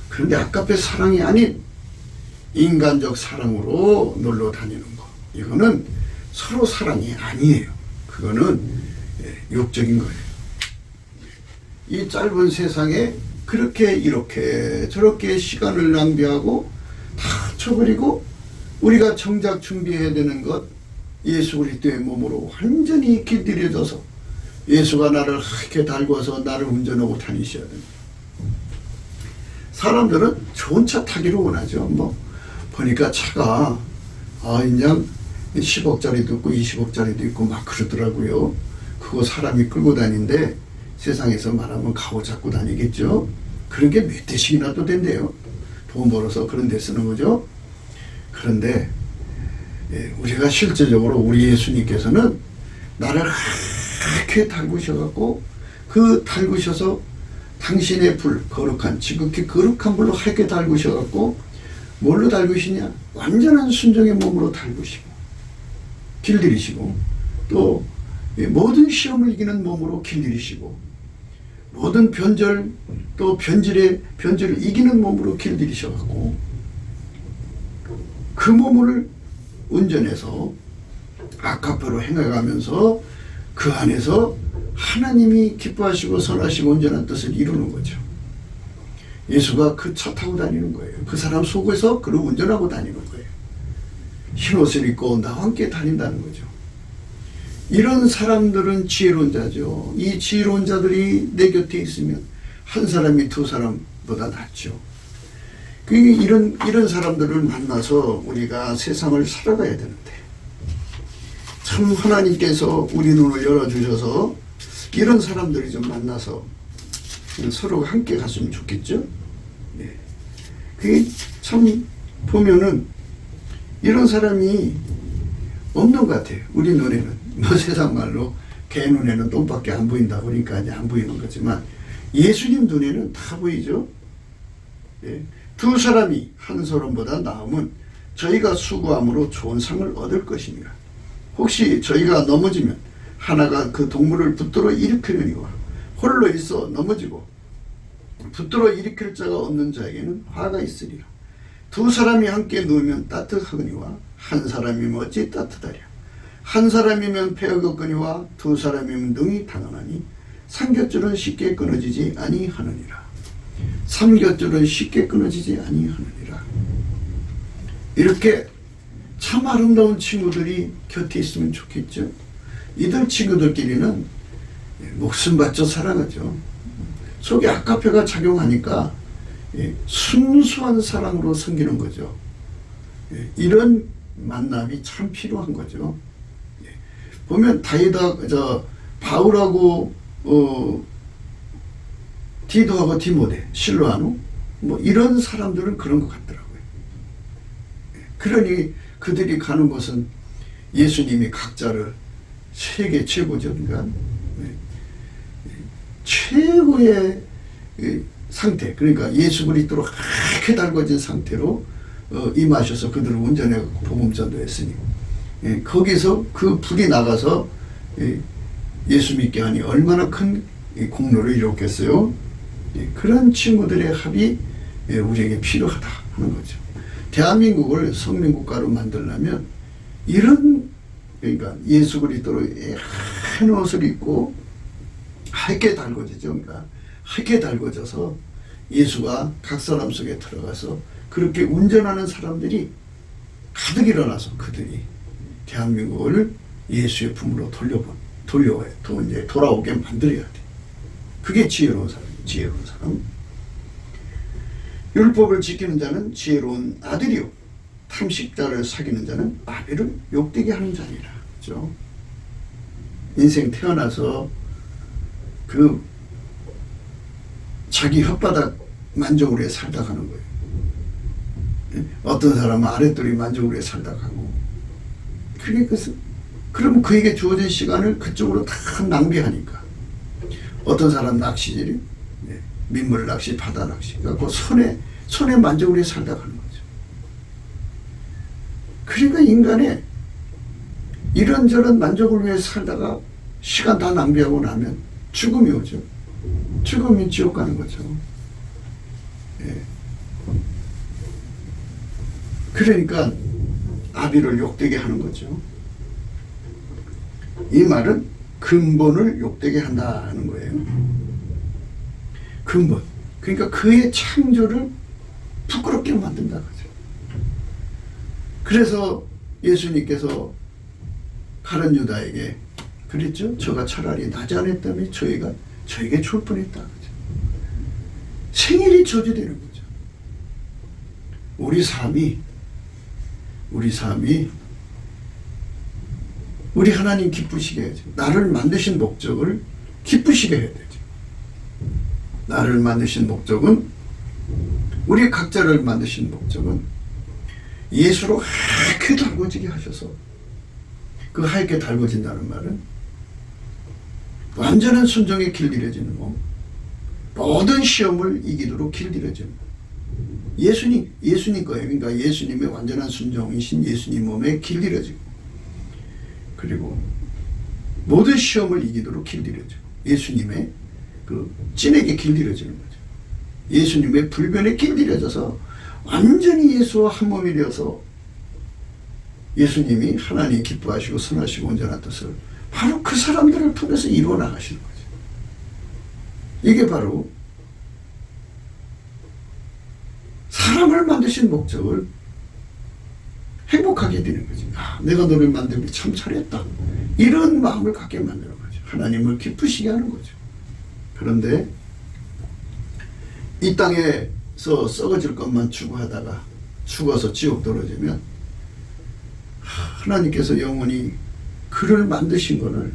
그런데 아카페 사랑이 아닌 인간적 사랑으로 놀러 다니는 거, 이거는 서로 사랑이 아니에요. 그거는 욕적인 거예요. 이 짧은 세상에 그렇게 이렇게 저렇게 시간을 낭비하고 다 쳐버리고 우리가 정작 준비해야 되는 것, 예수 그리스도의 몸으로 완전히 길들여져서 예수가 나를 이렇게 달궈서 나를 운전하고 다니셔야 됩니다. 사람들은 좋은 차 타기를 원하죠. 뭐 보니까 차가 그냥 10억짜리도 있고 20억짜리도 있고 막 그러더라고요. 그거 사람이 끌고 다니는데 세상에서 말하면 가오 잡고 다니겠죠. 그런 게 몇 대씩이나 또 된대요. 돈 벌어서 그런 데 쓰는 거죠. 그런데 우리가 실제적으로 우리 예수님께서는 나를 그렇게 달구셔갖고 그 달구셔서 당신의 불, 거룩한, 지극히 거룩한 불로 하얗게 달구셔갖고 뭘로 달구시냐? 완전한 순종의 몸으로 달구시고 길들이시고 또 모든 시험을 이기는 몸으로 길들이시고 모든 변절 또 변절을 이기는 몸으로 길들이셔갖고 그 몸을 운전해서 아카페로 행해가면서 그 안에서 하나님이 기뻐하시고 선하시고 온전한 뜻을 이루는 거죠. 예수가 그 차 타고 다니는 거예요. 그 사람 속에서 그를 운전하고 다니는 거예요. 흰옷을 입고 나와 함께 다닌다는 거죠. 이런 사람들은 지혜로운 자죠. 이 지혜로운 자들이 내 곁에 있으면 한 사람이 두 사람보다 낫죠. 이런 사람들을 만나서 우리가 세상을 살아가야 되는데 참 하나님께서 우리 눈을 열어주셔서 이런 사람들이 좀 만나서 서로 함께 갔으면 좋겠죠. 네. 그게 참 보면은 이런 사람이 없는 것 같아요. 우리 눈에는. 뭐 세상 말로 개 눈에는 똥밖에 안 보인다 그러니까 이제 안 보이는 거지만 예수님 눈에는 다 보이죠. 네. 두 사람이 한 사람보다 나으면 저희가 수고함으로 좋은 상을 얻을 것입니다. 혹시 저희가 넘어지면 하나가 그 동물을 붙들어 일으키려니와 홀로 있어 넘어지고 붙들어 일으킬 자가 없는 자에게는 화가 있으리라. 두 사람이 함께 누우면 따뜻하거니와 한 사람이면 어찌 따뜻하랴. 한 사람이면 배어겠거니와 두 사람이면 능히 당하나니 삼겹줄은 쉽게 끊어지지 아니하느니라. 삼겹줄은 쉽게 끊어지지 아니하느니라. 이렇게 참 아름다운 친구들이 곁에 있으면 좋겠죠. 이들 친구들끼리는 목숨 바쳐 살아가죠. 속에 아카페가 작용하니까 순수한 사랑으로 섬기는 거죠. 이런 만남이 참 필요한 거죠. 보면 바울하고 디도하고 디모데, 실로아노 뭐 이런 사람들은 그런 것 같더라고요. 그러니 그들이 가는 곳은 예수님이 각자를 세계 최고죠. 그러니까 최고의 상태, 그러니까 예수 그리스도로 그렇게 달궈진 상태로 임하셔서 그들을 운전해 복음 전도했으니 거기서 그 불이 나가서 예수 믿게 하니 얼마나 큰 공로를 이뤘겠어요. 그런 친구들의 합이 우리에게 필요하다 하는 거죠. 대한민국을 성민국가로 만들려면 이런, 그러니까 예수 그리스도로 한 옷을 입고 하얗게 달궈지죠. 그러니까 하얗게 달궈져서 예수가 각 사람 속에 들어가서 그렇게 운전하는 사람들이 가득 일어나서 그들이 대한민국을 예수의 품으로 돌아오게 만들어야 돼. 그게 지혜로운 사람이에요. 지혜로운 사람. 율법을 지키는 자는 지혜로운 아들이요 탐식자를 사귀는 자는 아비를 욕되게 하는 자니라. 그렇죠? 인생 태어나서 그 자기 혓바닥 만족으로 살다 가는 거예요. 어떤 사람은 아랫돌이 만족으로 살다 가고. 그러면 그에게 주어진 시간을 그쪽으로 다 낭비하니까. 어떤 사람 낚시질이 민물 낚시, 바다 낚시. 그래서 손에 만족으로 살다 가는 거죠. 그러니까 인간의 이런저런 만족을 위해 살다가 시간 다 낭비하고 나면 죽음이 오죠. 죽으면 지옥 가는 거죠. 예. 그러니까 아비를 욕되게 하는 거죠. 이 말은 근본을 욕되게 한다는 거예요. 근본. 그러니까 그의 창조를 부끄럽게 만든다 거죠. 그래서 예수님께서 가룟 유다에게 그랬죠. 저가 차라리 나지 않았다면 저에게 줄 뻔했다. 그죠? 생일이 저주되는 거죠. 우리 삶이 우리 하나님 기쁘시게 해야죠. 나를 만드신 목적을 기쁘시게 해야 되죠. 나를 만드신 목적은, 우리 각자를 만드신 목적은 예수로 하얗게 달궈지게 하셔서, 그 하얗게 달궈진다는 말은 완전한 순종에 길들여지는 몸, 모든 시험을 이기도록 길들여지는 몸. 예수님 거예요. 그러니까 예수님의 완전한 순종이신 예수님 몸에 길들여지고, 그리고 모든 시험을 이기도록 길들여지고, 예수님의 그 찐에게 길들여지는 거죠. 예수님의 불변에 길들여져서 완전히 예수와 한 몸이 되어서 예수님이 하나님 기뻐하시고 선하시고 온전한 뜻을 바로 그 사람들을 통해서 이루어 나가시는 거죠. 이게 바로 사람을 만드신 목적을 행복하게 되는 거지. 내가 너를 만들기 참 잘했다. 이런 마음을 갖게 만드는 거죠. 하나님을 기쁘시게 하는 거죠. 그런데 이 땅에서 썩어질 것만 추구하다가 죽어서 지옥 떨어지면 하나님께서 영원히 그를 만드신 것을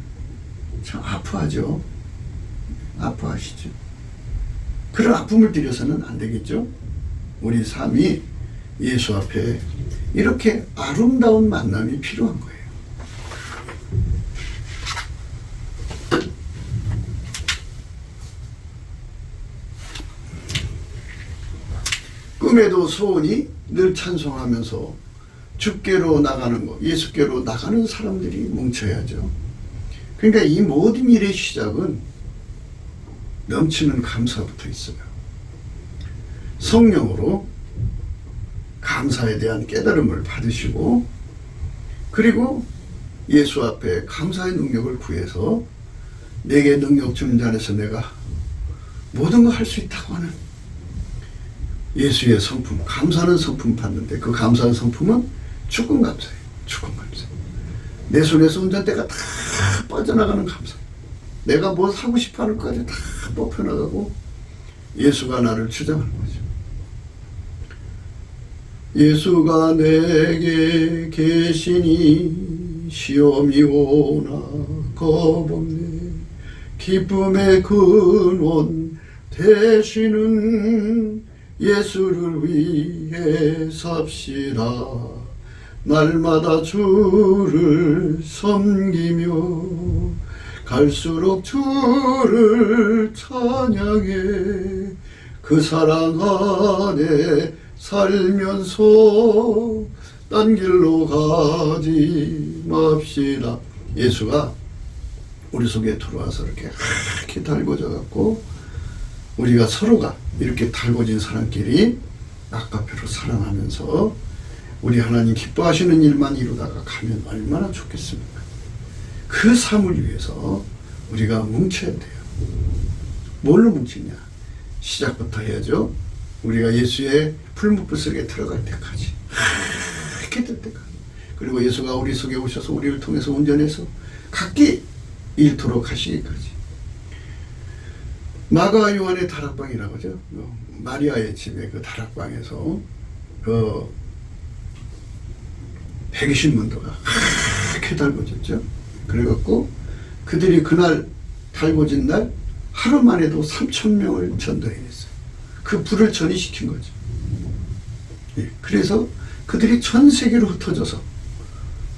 참 아파하죠. 아파하시죠. 그런 아픔을 들여서는 안 되겠죠. 우리 삶이 예수 앞에 이렇게 아름다운 만남이 필요한 거예요. 꿈에도 소원이 늘 찬송하면서 주께로 나가는 것, 예수께로 나가는 사람들이 뭉쳐야죠. 그러니까 이 모든 일의 시작은 넘치는 감사부터 있어요. 성령으로 감사에 대한 깨달음을 받으시고, 그리고 예수 앞에 감사의 능력을 구해서 내게 능력 주는 자 안에서 내가 모든 걸 할 수 있다고 하는 예수의 성품, 감사는 성품 받는데, 그 감사의 성품은 죽은 감사예요. 죽은 감사. 내 손에서 운전대가 다 빠져나가는 감사. 내가 뭐 하고 싶어 하는 것까지 다 뽑혀나가고 예수가 나를 주장하는 거죠. 예수가 내게 계시니 시험이 오나 겁없네. 기쁨의 근원 되시는 예수를 위해 삽시다. 날마다 주를 섬기며 갈수록 주를 찬양해 그 사랑 안에 살면서 딴 길로 가지 맙시다. 예수가 우리 속에 들어와서 이렇게 달궈져 갖고 우리가 서로가 이렇게 달궈진 사람끼리 아까표로 사랑하면서 우리 하나님 기뻐하시는 일만 이루다가 가면 얼마나 좋겠습니까? 그 삶을 위해서 우리가 뭉쳐야 돼요. 뭘로 뭉치냐? 시작부터 해야죠. 우리가 예수의 풀무불 속에 들어갈 때까지, 이렇게 될 때까지. 그리고 예수가 우리 속에 오셔서 우리를 통해서 운전해서 각기 일토록 하시기까지. 마가 요한의 다락방이라고 하죠. 마리아의 집에 그 다락방에서 그 백이신문도가 이렇게 달궈졌죠. 그래갖고 그들이 그날 달궈진 날 하루 만에도 3,000명을 전도해냈어요. 그 불을 전이시킨 거죠. 예, 그래서 그들이 전 세계로 흩어져서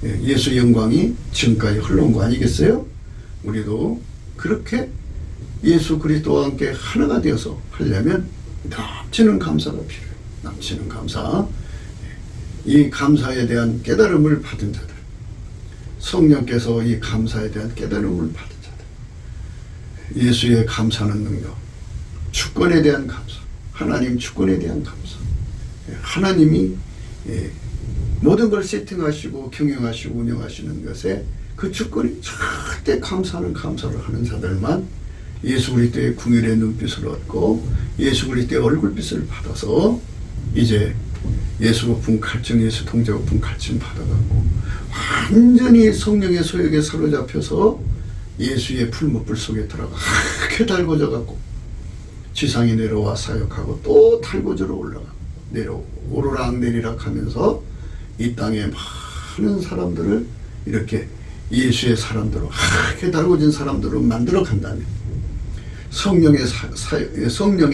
예수의 영광이 지금까지 흘러온 거 아니겠어요? 우리도 그렇게 예수 그리스도와 함께 하나가 되어서 하려면 넘치는 감사가 필요해요. 넘치는 감사. 이 감사에 대한 깨달음을 받은 자들, 성령께서 이 감사에 대한 깨달음을 받은 자들, 예수의 감사하는 능력, 주권에 대한 감사, 하나님 주권에 대한 감사, 하나님이 모든 걸 세팅하시고 경영하시고 운영하시는 것에 그 주권이 절대 감사를 하는 자들만 예수 그리스도의 궁율의 눈빛을 얻고 예수 그리스도의 얼굴빛을 받아서 이제 예수 거품 갈증, 예수 동자 거품 갈증 받아갖고 완전히 성령의 소욕에 사로잡혀서 예수의 풀무불 속에 들어가 그렇게 달궈져갖고 지상에 내려와 사역하고 또 달궈져로 올라가고 오르락 내리락 하면서 이 땅에 많은 사람들을 이렇게 예수의 사람들로 그렇게 달궈진 사람들로 만들어 간다면, 성령의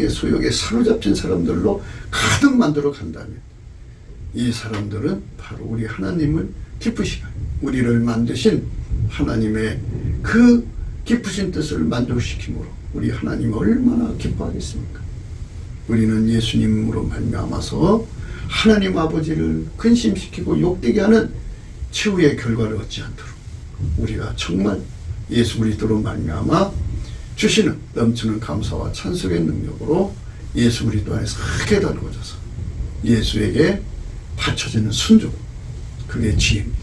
소욕에 사로잡힌 사람들로 가득 만들어 간다면, 이 사람들은 바로 우리 하나님을 기쁘시게, 우리를 만드신 하나님의 그 기쁘신 뜻을 만족시킴으로 우리 하나님 얼마나 기뻐하겠습니까? 우리는 예수님으로 말미암아서 하나님 아버지를 근심시키고 욕되게 하는 최후의 결과를 얻지 않도록 우리가 정말 예수 그리스도로 말미암아 주시는 넘치는 감사와 찬송의 능력으로 예수 그리스도 안에서 크게 달궈져서 예수에게 바쳐지는 순종, 그게 지혜입니다.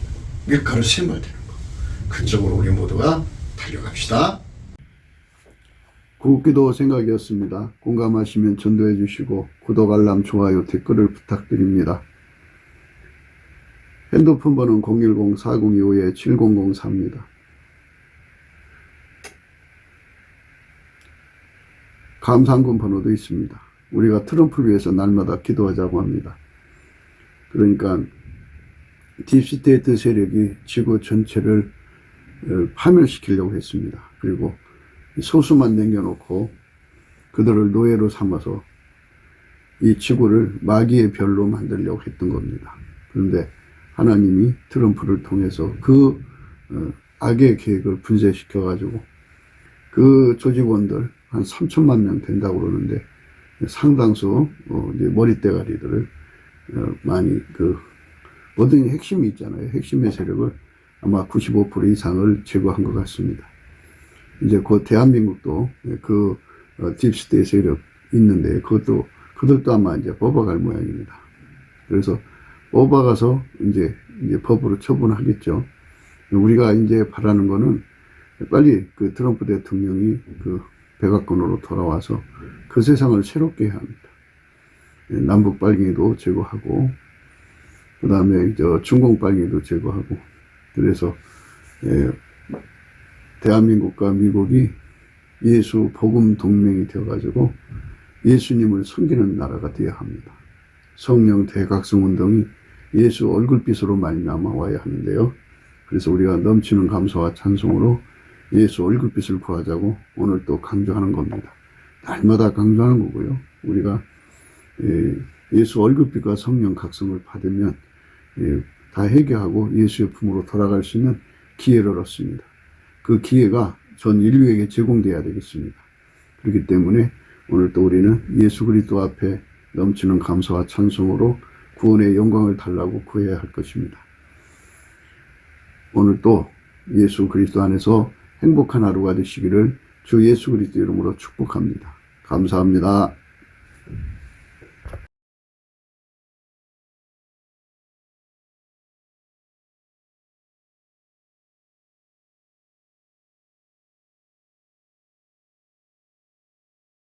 밀가루 샘을 되는 거, 그쪽으로 우리 모두가 달려갑시다. 굿기도 생각이었습니다. 공감하시면 전도해 주시고 구독, 알람, 좋아요, 댓글을 부탁드립니다. 핸드폰 번호는 010-4025-7004입니다. 감사한금 번호도 있습니다. 우리가 트럼프를 위해서 날마다 기도하자고 합니다. 그러니까 딥스테이트 세력이 지구 전체를 파멸시키려고 했습니다. 그리고 소수만 남겨놓고 그들을 노예로 삼아서 이 지구를 마귀의 별로 만들려고 했던 겁니다. 그런데 하나님이 트럼프를 통해서 그 악의 계획을 분쇄시켜가지고 그 조직원들 한 3천만 명 된다고 그러는데 상당수 이제 머리대가리들을 많이 모든 핵심이 있잖아요. 핵심의 세력을 아마 95% 이상을 제거한 것 같습니다. 이제 곧 대한민국도 그 딥스테이트 세력 있는데 그들도 아마 이제 뽑아갈 모양입니다. 그래서 뽑아가서 이제 법으로 처분하겠죠. 우리가 이제 바라는 거는 빨리 그 트럼프 대통령이 그 백악관으로 돌아와서 그 세상을 새롭게 해야 합니다. 남북 빨갱이도 제거하고, 그 다음에 중공 빨갱이도 제거하고, 그래서 대한민국과 미국이 예수 복음 동맹이 되어가지고 예수님을 섬기는 나라가 되어야 합니다. 성령 대각성 운동이 예수 얼굴빛으로 말미암아 와야 하는데요. 그래서 우리가 넘치는 감사와 찬송으로 예수 얼굴빛을 구하자고 오늘 또 강조하는 겁니다. 날마다 강조하는 거고요. 우리가 예수 얼굴빛과 성령 각성을 받으면 다 해결하고 예수의 품으로 돌아갈 수 있는 기회를 얻습니다. 그 기회가 전 인류에게 제공돼야 되겠습니다. 그렇기 때문에 오늘 또 우리는 예수 그리스도 앞에 넘치는 감사와 찬송으로 구원의 영광을 달라고 구해야 할 것입니다. 오늘 또 예수 그리스도 안에서 행복한 하루가 되시기를 주 예수 그리스도 이름으로 축복합니다. 감사합니다.